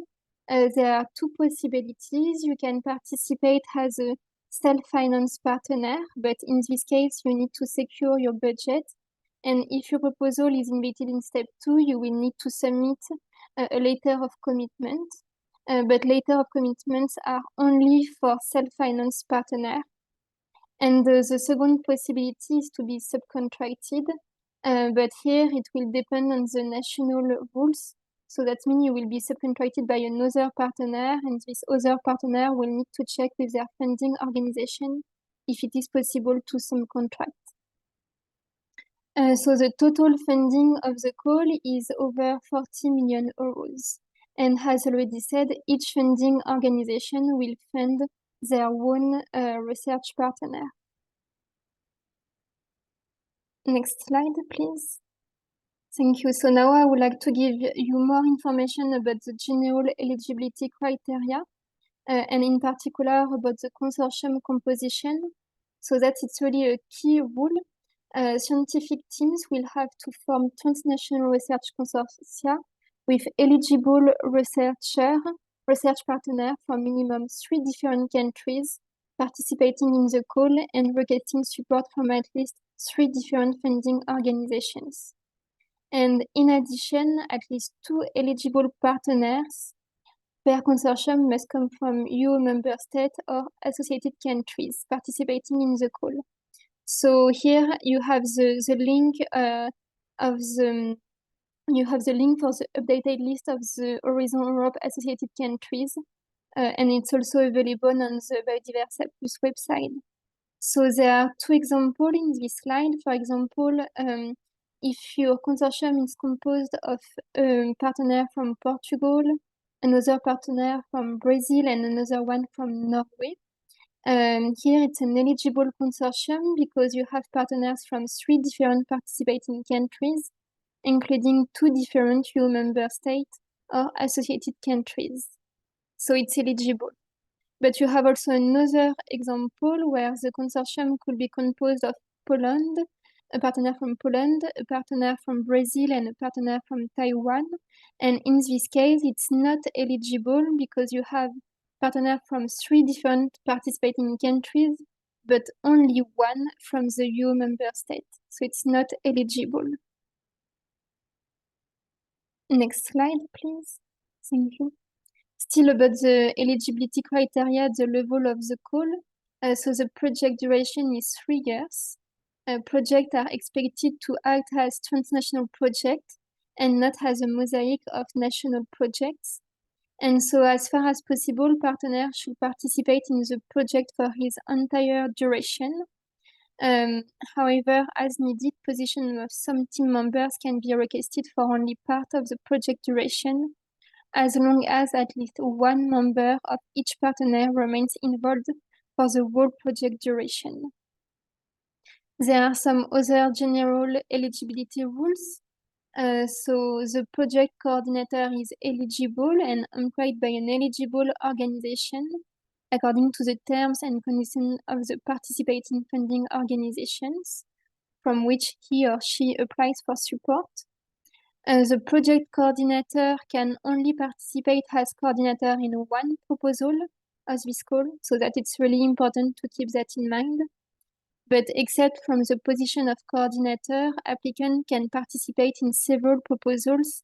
there are 2 possibilities. You can participate as a self-finance partner, but in this case, you need to secure your budget. And if your proposal is invited in step 2, you will need to submit a letter of commitment. But letter of commitments are only for self-finance partner. And the second possibility is to be subcontracted. But here it will depend on the national rules. So that means you will be subcontracted by another partner, and this other partner will need to check with their funding organization if it is possible to subcontract. So the total funding of the call is over 40 million euros. And as already said, each funding organization will fund their own research partner. Next slide, please. Thank you. So now I would like to give you more information about the general eligibility criteria, and in particular about the consortium composition. So that it's really a key rule. Scientific teams will have to form transnational research consortia with eligible research partner from minimum 3 different countries participating in the call and requesting support from at least 3 different funding organizations. And in addition, at least 2 eligible partners per consortium must come from EU member states or associated countries participating in the call. So here you have the link for the updated list of the Horizon Europe associated countries, and it's also available on the Biodiversa Plus website. So there are 2 examples in this slide. For example, if your consortium is composed of a partner from Portugal, another partner from Brazil, and another one from Norway, here it's an eligible consortium because you have partners from 3 different participating countries, including 2 different EU member states or associated countries. So it's eligible. But you have also another example where the consortium could be composed of Poland, a partner from Poland, a partner from Brazil, and a partner from Taiwan. And in this case, it's not eligible because you have partners from 3 different participating countries, but only 1 from the EU member state. So it's not eligible. Next slide, please. Thank you. Still about the eligibility criteria at the level of the call. So the project duration is 3 years. Projects are expected to act as transnational projects and not as a mosaic of national projects. And so as far as possible, partners should participate in the project for its entire duration. However, as needed, position of some team members can be requested for only part of the project duration, as long as at least 1 member of each partner remains involved for the whole project duration. There are some other general eligibility rules. So the project coordinator is eligible and employed by an eligible organization according to the terms and conditions of the participating funding organizations from which he or she applies for support. The project coordinator can only participate as coordinator in 1 proposal of this call, so that it's really important to keep that in mind. But except from the position of coordinator, applicant can participate in several proposals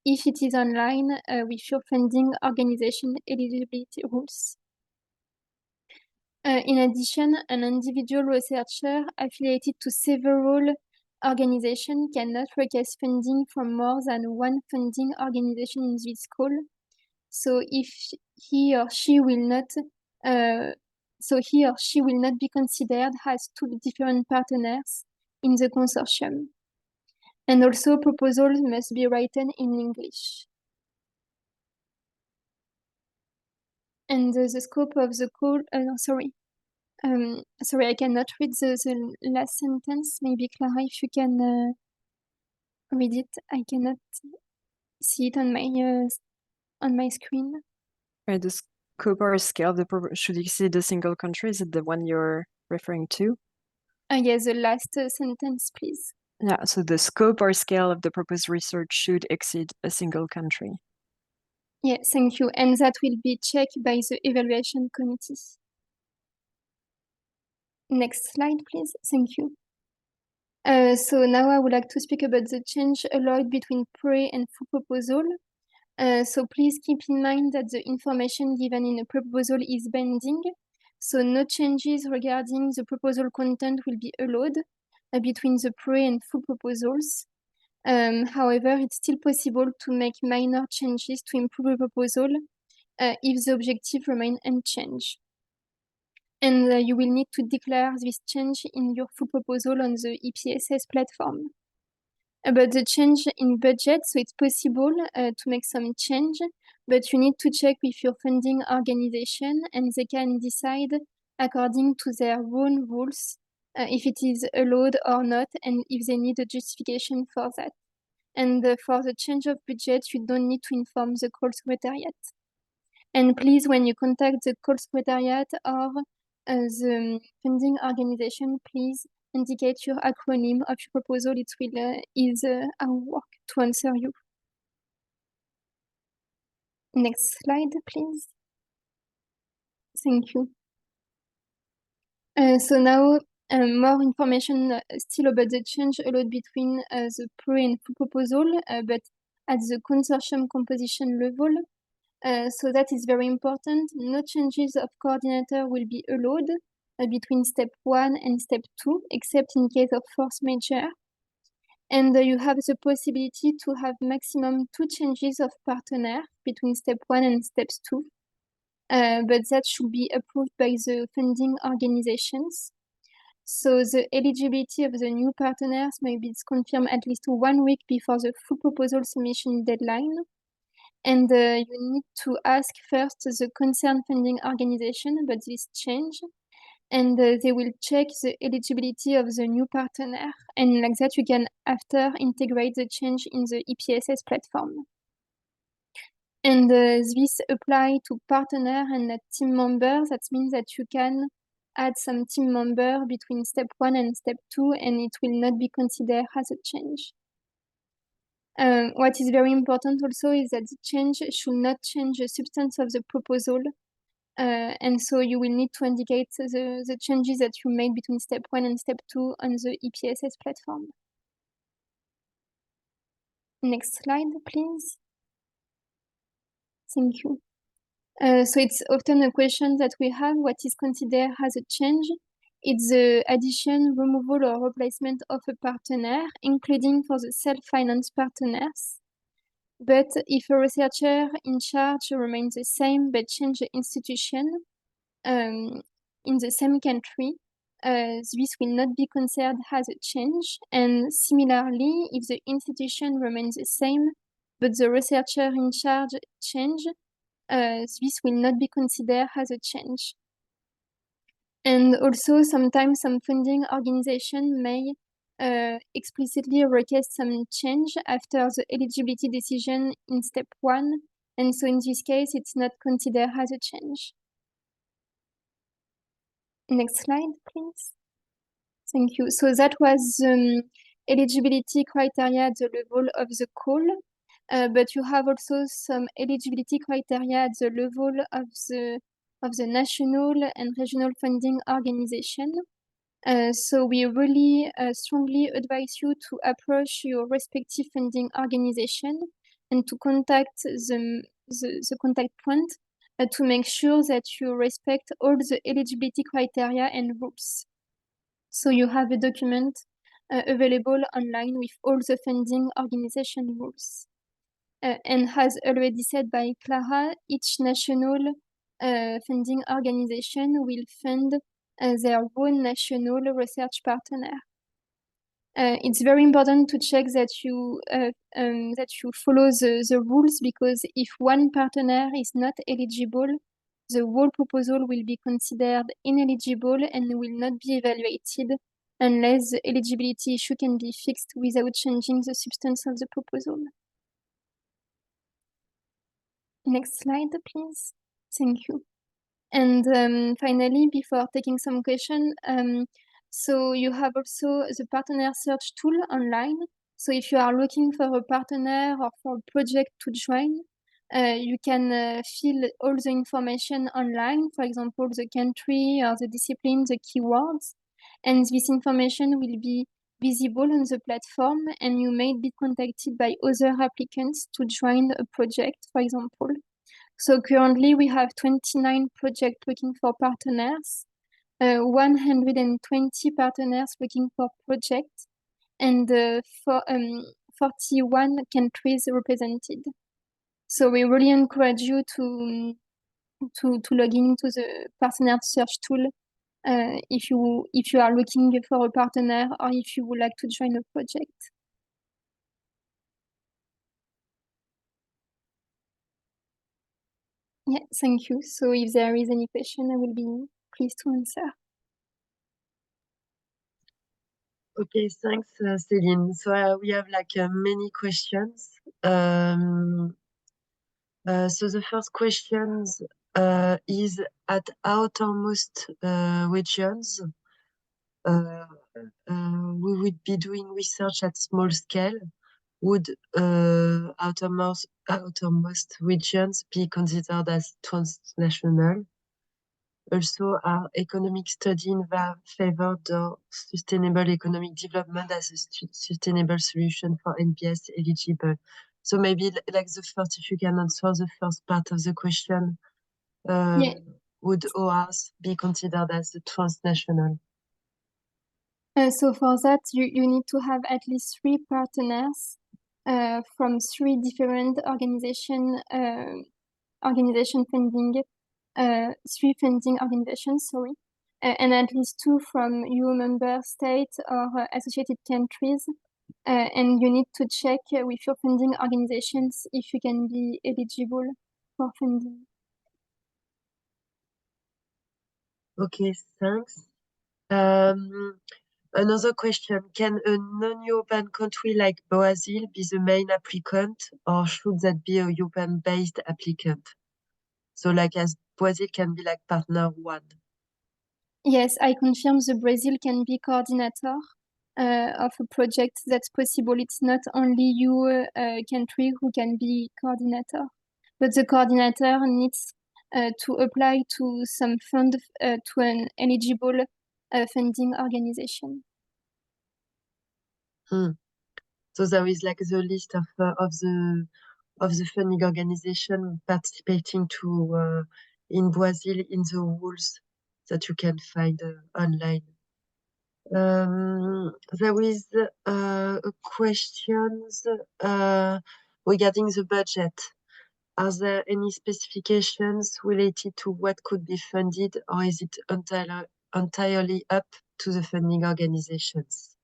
if it is online with your funding organization eligibility rules. In addition, an individual researcher affiliated to several organizations cannot request funding from more than 1 funding organization in this call. So if he or she will not be considered as 2 different partners in the consortium. And also proposals must be written in English. And the scope of the call, sorry, I cannot read the last sentence. Maybe Clara, if you can read it. I cannot see it on my screen. Right, the scope or scale of the should exceed a single country. Is it the one you're referring to? Yes, the last sentence, please. Yeah, so the scope or scale of the proposed research should exceed a single country. Yeah, thank you. And that will be checked by the evaluation committee. Next slide, please. Thank you. So now I would like to speak about the change allowed between pre and full proposal. So please keep in mind that the information given in a proposal is binding. So no changes regarding the proposal content will be allowed between the pre and full proposals. However, it's still possible to make minor changes to improve a proposal if the objective remains unchanged. And you will need to declare this change in your full proposal on the EPSS platform. About the change in budget, so it's possible to make some change, but you need to check with your funding organization, and they can decide according to their own rules if it is allowed or not, and if they need a justification for that. And for the change of budget, you don't need to inform the call secretariat. And please, when you contact the call secretariat or the funding organization, please indicate your acronym of your proposal. It will ease our work to answer you. Next slide, please. Thank you. So now more information still about the change allowed between the pre and full proposal, but at the consortium composition level. So that is very important. No changes of coordinator will be allowed between step 1 and step 2, except in case of force majeure. And you have the possibility to have maximum 2 changes of partner between step 1 and steps 2. But that should be approved by the funding organizations. So the eligibility of the new partners may be confirmed at least 1 week before the full proposal submission deadline. And you need to ask first the concerned funding organization about this change. And they will check the eligibility of the new partner. And like that, you can after integrate the change in the EPSS platform. And this applies to partner and team members. That means that you can add some team member between step 1 and step 2, and it will not be considered as a change. What is very important also is that the change should not change the substance of the proposal. And so you will need to indicate the changes that you made between step 1 and step 2 on the EPSS platform. Next slide, please. Thank you. So it's often a question that we have, what is considered as a change? It's the addition, removal, or replacement of a partner, including for the self-finance partners. But if a researcher in charge remains the same but change the institution in the same country, this will not be considered as a change. And similarly, if the institution remains the same but the researcher in charge change, this will not be considered as a change. And also, sometimes some funding organization may explicitly request some change after the eligibility decision in step 1. And so in this case, it's not considered as a change. Next slide, please. Thank you. So that was eligibility criteria at the level of the call. But you have also some eligibility criteria at the level of the national and regional funding organization. So we really strongly advise you to approach your respective funding organization and to contact the contact point to make sure that you respect all the eligibility criteria and rules. So you have a document available online with all the funding organization rules. And as already said by Clara, each national funding organization will fund their own national research partner. It's very important to check that you follow the rules, because if one partner is not eligible, the whole proposal will be considered ineligible and will not be evaluated unless the eligibility issue can be fixed without changing the substance of the proposal. Next slide, please. Thank you. And finally, before taking some questions, so you have also the partner search tool online. So if you are looking for a partner or for a project to join, you can fill all the information online, for example, the country or the discipline, the keywords. And this information will be visible on the platform, and you may be contacted by other applicants to join a project, for example. So currently we have 29 projects looking for partners, 120 partners looking for projects, and 41 countries represented. So we really encourage you to log into the partner search tool if you are looking for a partner or if you would like to join a project. Yeah, thank you. So if there is any question, I will be pleased to answer. Okay, thanks, Céline. So we have like many questions. So the first question is at outermost regions. We would be doing research at small scale. Would outermost regions be considered as transnational? Also, our economic study in favored the sustainable economic development as a sustainable solution for NBS eligible. So maybe like the first, if you can answer the first part of the question, Yeah. would ORs be considered as the transnational? So for that, you need to have at least 3 partners from 3 different organization funding, 3 funding organizations, sorry, and at least 2 from EU member states or associated countries. And you need to check with your funding organizations if you can be eligible for funding. Okay, thanks. Another question, can a non-European country like Brazil be the main applicant, or should that be a European-based applicant? So like as Brazil can be like partner 1. Yes, I confirm the Brazil can be coordinator of a project. That's possible. It's not only EU country who can be coordinator, but the coordinator needs to apply to some fund to an eligible funding organization. So there is like the list of the funding organization participating to in Brazil in the rules that you can find online. There is a questions regarding the budget. Are there any specifications related to what could be funded, or is it entirely up to the funding organizations?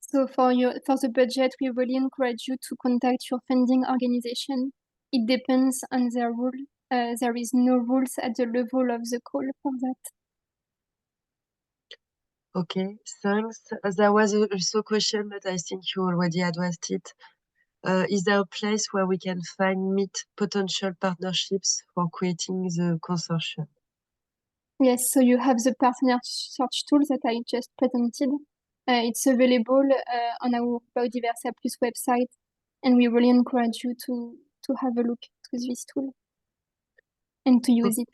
So for the budget, we really encourage you to contact your funding organization. It depends on their rule. There is no rules at the level of the call for that. Okay, thanks. There was also a question, but I think you already addressed it. Is there a place where we can meet potential partnerships for creating the consortium? Yes, so you have the partner search tool that I just presented. It's available on our Biodiversa Plus website, and we really encourage you to have a look to this tool and to use it.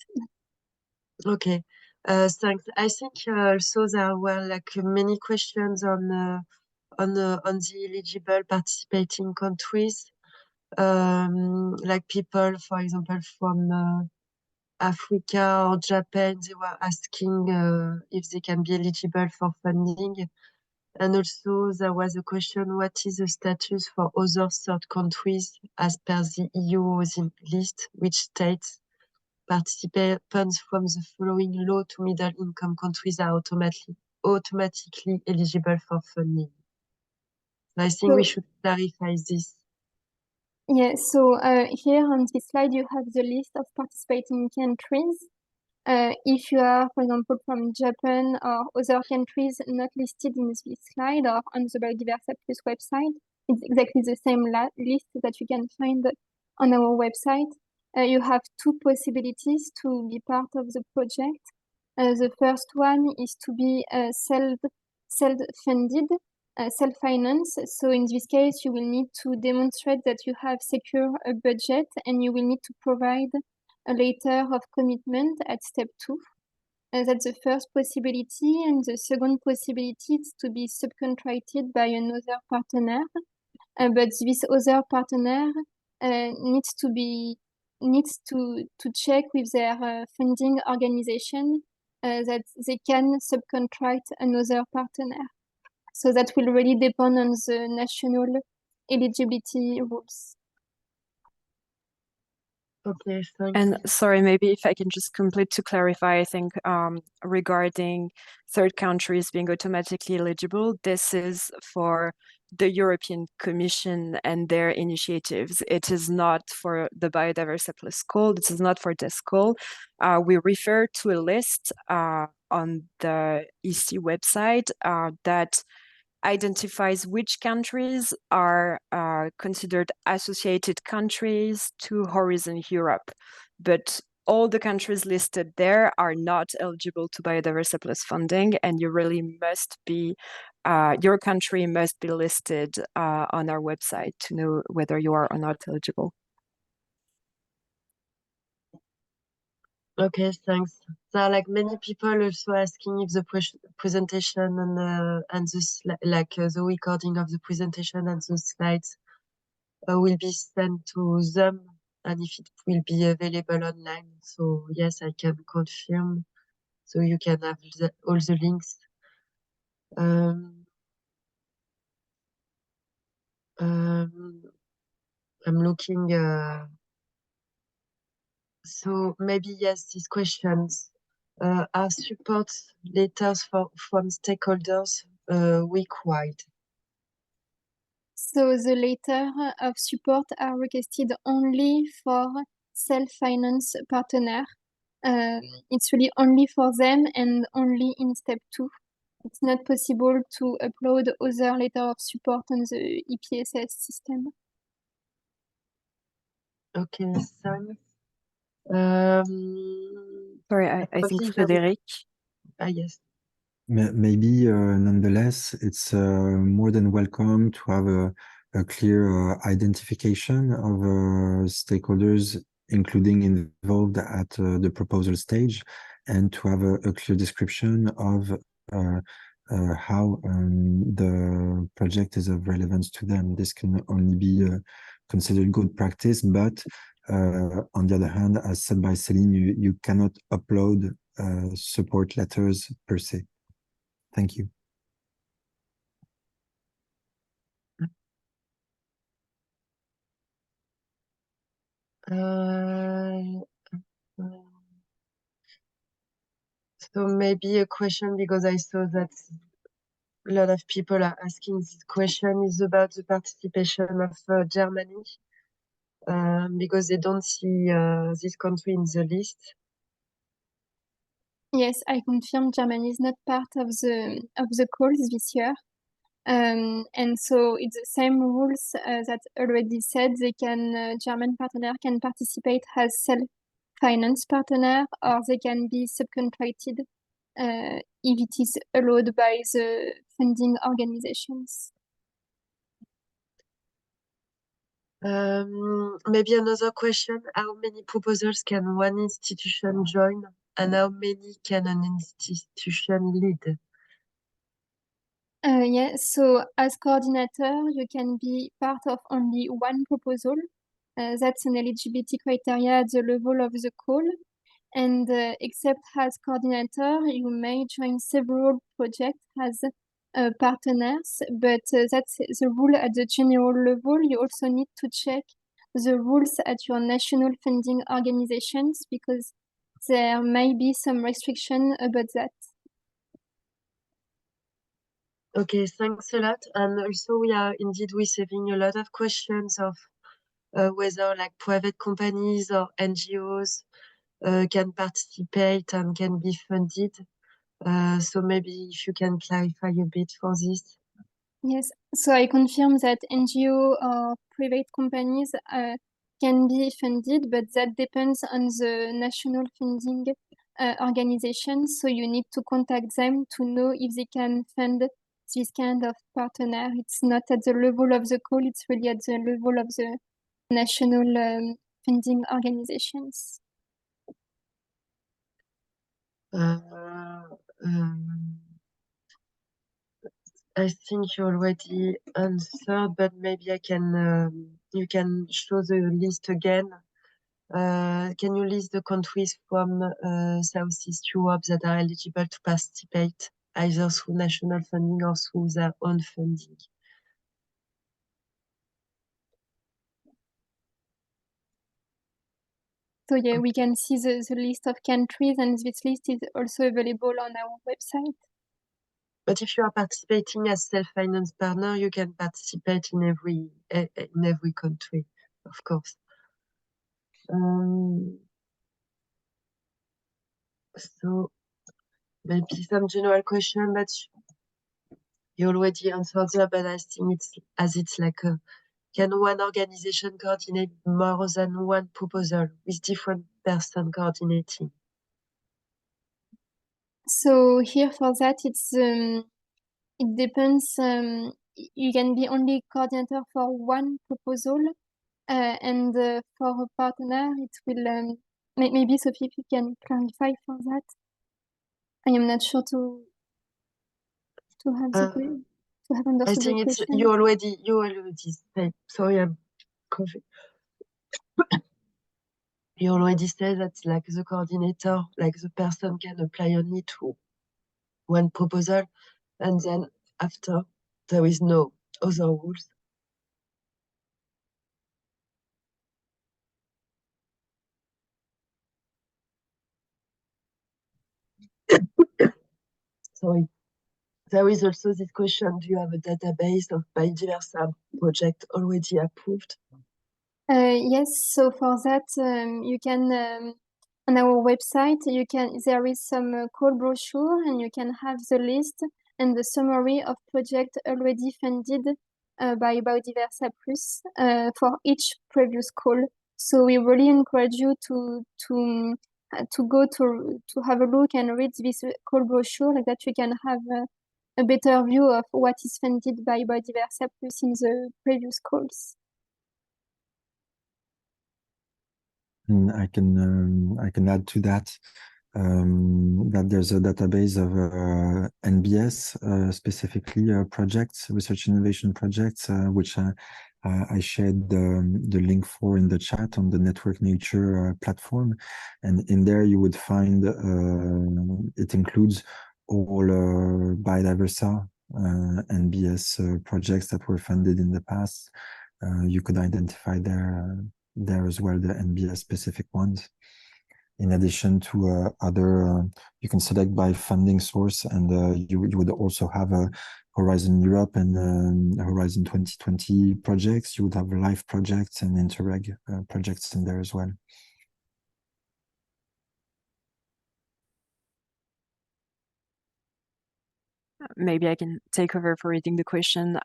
Okay, thanks. I think also there were like many questions on the eligible participating countries, like people, for example, from Africa or Japan. They were asking if they can be eligible for funding. And also there was a question, what is the status for other third countries as per the EU list, which states participants from the following low to middle income countries are automatically eligible for funding. I think we should clarify this. Yeah, so here on this slide, you have the list of participating countries. If you are, for example, from Japan or other countries not listed in this slide or on the Biodiversa Plus website, it's exactly the same list that you can find on our website. You have 2 possibilities to be part of the project. The first one is to be self-funded, self-finance. So in this case, you will need to demonstrate that you have secure a budget, and you will need to provide a letter of commitment at step 2. That's the first possibility. And the second possibility is to be subcontracted by another partner. But this other partner needs to check with their funding organization that they can subcontract another partner. So that will really depend on the national eligibility rules. Okay, thanks. And sorry, maybe if I can just complete to clarify, I think regarding third countries being automatically eligible, this is for the European Commission and their initiatives. It is not for the Biodiversa Plus call. This is not for this call. We refer to a list on the EC website that identifies which countries are considered associated countries to Horizon Europe. But all the countries listed there are not eligible to Biodiversa Plus funding, and you really must be, your country must be listed on our website to know whether you are or not eligible. Okay, thanks. There are like many people also asking if the presentation and the recording of the presentation and the slides will be sent to them and if it will be available online. So yes, I can confirm. So you can have all the links. I'm looking. So maybe yes, these questions are support letters from stakeholders required. So the letter of support are requested only for self-finance partner. It's really only for them and only in step 2. It's not possible to upload other letter of support on the EPSS system. Okay, thanks. Sorry, I think Frédéric. Yes. Maybe nonetheless, it's more than welcome to have a clear identification of stakeholders, including involved at the proposal stage, and to have a clear description of how the project is of relevance to them. This can only be considered good practice, but on the other hand, as said by Céline, you cannot upload support letters per se. Thank you. So maybe a question, because I saw that a lot of people are asking this question, is about the participation of Germany, because they don't see this country in the list. Yes, I confirm Germany is not part of the calls this year. And so it's the same rules that already said they can, German partner can participate as self-finance partner, or they can be subcontracted if it is allowed by the funding organizations. Maybe another question, how many proposals can one institution join and how many can an institution lead? Yeah, so as coordinator, you can be part of only one proposal. That's an eligibility criteria at the level of the call. And except as coordinator, you may join several projects as partners, but that's the rule at the general level. You also need to check the rules at your national funding organizations because there may be some restriction about that. Okay, thanks a lot. And also we are indeed receiving a lot of questions of whether like private companies or NGOs can participate and can be funded. So maybe if you can clarify a bit for this. Yes, so I confirm that NGO or private companies can be funded, but that depends on the national funding organization. So you need to contact them to know if they can fund this kind of partner. It's not at the level of the call, it's really at the level of the national funding organizations. I think you already answered, but maybe I can. You can show the list again. Can you list the countries from Southeast Europe that are eligible to participate, either through national funding or through their own funding? So yeah, we can see the list of countries, and this list is also available on our website. But if you are participating as self-finance partner, you can participate in every country, of course. So maybe some general question, but you already answered that, but I think it's like can one organization coordinate more than one proposal with different person coordinating? So here for that, it depends. You can be only coordinator for one proposal, and for a partner, it will maybe Sophie, if you can clarify for that. I am not sure to have to have understood I think the it's question. you already said. Sorry, I'm coughing. You already said that like the coordinator, like the person can apply only to one proposal, and then after there is no other rules. Sorry. There is also this question, do you have a database of Biodiversa project already approved? Yes, so for that, you can, on our website, there is some call brochure, and you can have the list and the summary of projects already funded by Biodiversa Plus for each previous call. So we really encourage you to go to have a look and read this call brochure, like that you can have a better view of what is funded by Biodiversa Plus in the previous calls. I can add to that that there's a database of NBS, specifically projects, research innovation projects, which I shared the link for in the chat on the Network Nature platform, and in there you would find it includes all Biodiversa NBS projects that were funded in the past. You could identify there as well the NBS specific ones. In addition to other, you can select by funding source, and you would also have a Horizon Europe and Horizon 2020 projects. You would have LIFE projects and Interreg projects in there as well. Maybe I can take over for reading the question.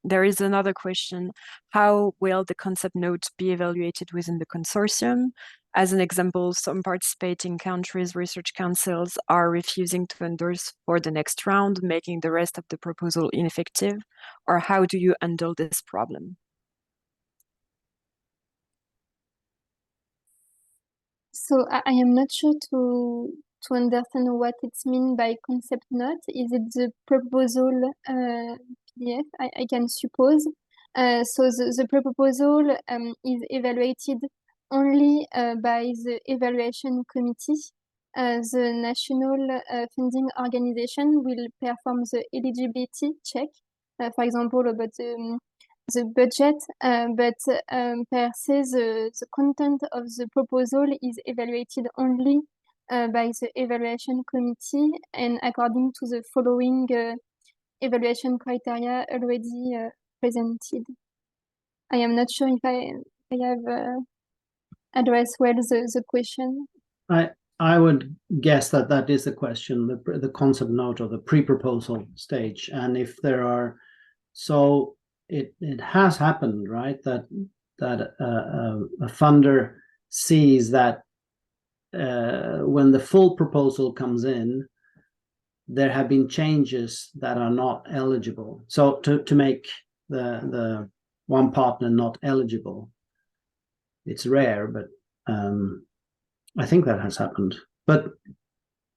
There is another question. How will the concept note be evaluated within the consortium? As an example, some participating countries' research councils are refusing to endorse for the next round, making the rest of the proposal ineffective. Or how do you handle this problem? So I am not sure to understand what it's mean by concept note. Is it the proposal PDF? I can suppose. So the proposal is evaluated only by the evaluation committee. The national funding organization will perform the eligibility check, for example, about the budget, but per se, the content of the proposal is evaluated only by the evaluation committee and according to the following evaluation criteria already presented. I am not sure if I have addressed well the question. I would guess that is the question, the concept note of the pre-proposal stage, and if there are, so it has happened, right, that a funder sees that when the full proposal comes in, there have been changes that are not eligible. So to make the one partner not eligible, it's rare, but I think that has happened. But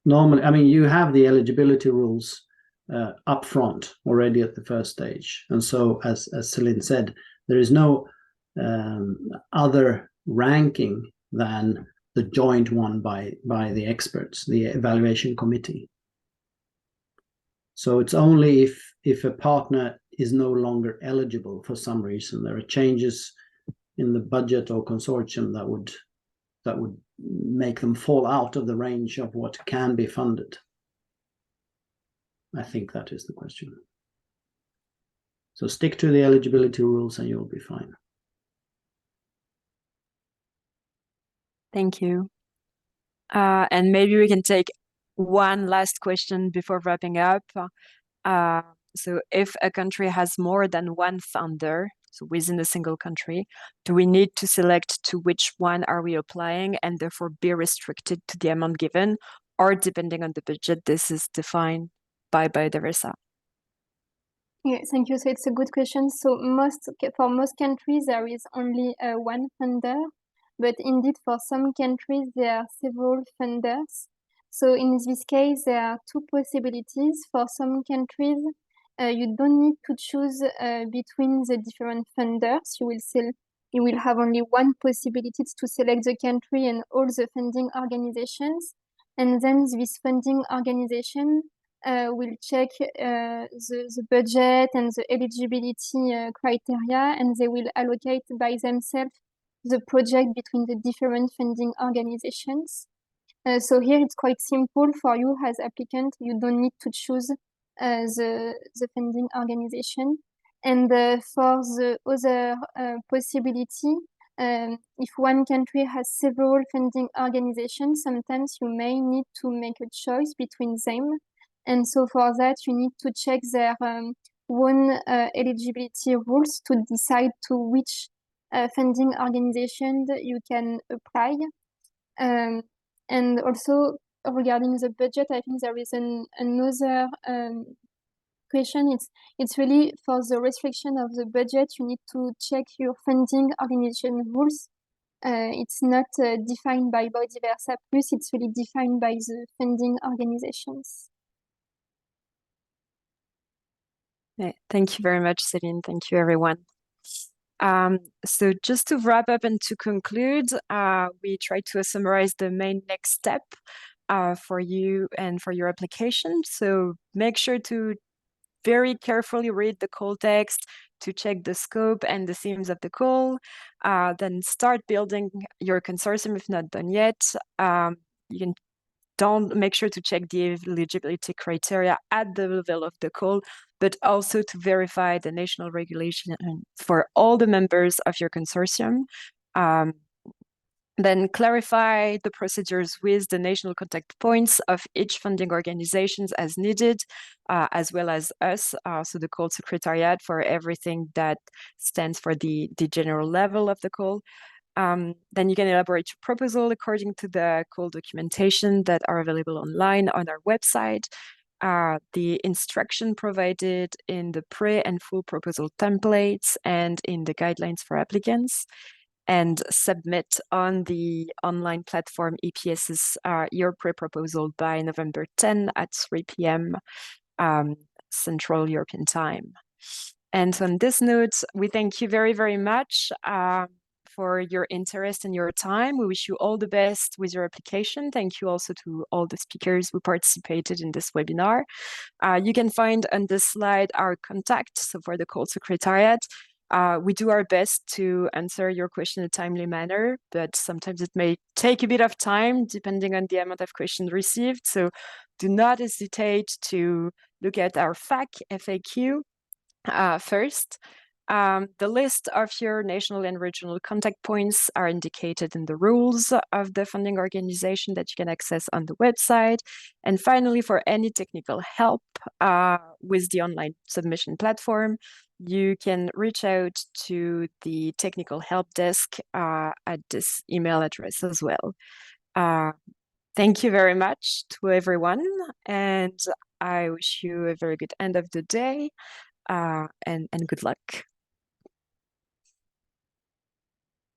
normally, I mean, you have the eligibility rules up front already at the first stage. And so, as Celine said, there is no other ranking than the joint one by the experts, the evaluation committee. So it's only if a partner is no longer eligible for some reason, there are changes in the budget or consortium that would make them fall out of the range of what can be funded? I think that is the question. So stick to the eligibility rules and you'll be fine. Thank you. And maybe we can take one last question before wrapping up. So if a country has more than one funder, so within a single country, do we need to select to which one are we applying and therefore be restricted to the amount given, or depending on the budget, this is defined by Biodiversa? Yeah, thank you. So it's a good question. So for most countries, there is only one funder, but indeed for some countries, there are several funders. So in this case, there are two possibilities. For some countries, you don't need to choose between the different funders. You will have only one possibility to select the country and all the funding organizations. And then this funding organization will check the budget and the eligibility criteria, and they will allocate by themselves the project between the different funding organizations. So here it's quite simple for you as applicant. You don't need to choose the funding organization. And for the other possibility, if one country has several funding organizations, sometimes you may need to make a choice between them. And so for that, you need to check their own eligibility rules to decide to which funding organization you can apply. And also regarding the budget, I think there is another question. It's really for the restriction of the budget, you need to check your funding organization rules. It's not defined by Biodiversa Plus, it's really defined by the funding organizations. Yeah, thank you very much, Céline. Thank you, everyone. So just to wrap up and to conclude, we try to summarize the main next step for you and for your application. So make sure to very carefully read the call text to check the scope and the themes of the call. Then start building your consortium if not done yet. You can make sure to check the eligibility criteria at the level of the call, but also to verify the national regulation for all the members of your consortium. Then clarify the procedures with the national contact points of each funding organizations as needed, as well as us, so the call secretariat for everything that stands for the general level of the call. Then you can elaborate your proposal according to the call documentation that are available online on our website. The instruction provided in the pre and full proposal templates and in the guidelines for applicants, and submit on the online platform EPS's your pre-proposal by November 10 at 3 p.m. Central European Time. And so on this note, we thank you very, very much for your interest and your time. We wish you all the best with your application. Thank you also to all the speakers who participated in this webinar. You can find on this slide our contact, so for the call secretariat. We do our best to answer your question in a timely manner, but sometimes it may take a bit of time depending on the amount of questions received. So do not hesitate to look at our FAQ first. The list of your national and regional contact points are indicated in the rules of the funding organization that you can access on the website. And finally, for any technical help with the online submission platform, you can reach out to the technical help desk at this email address as well. Thank you very much to everyone, and I wish you a very good end of the day and good luck.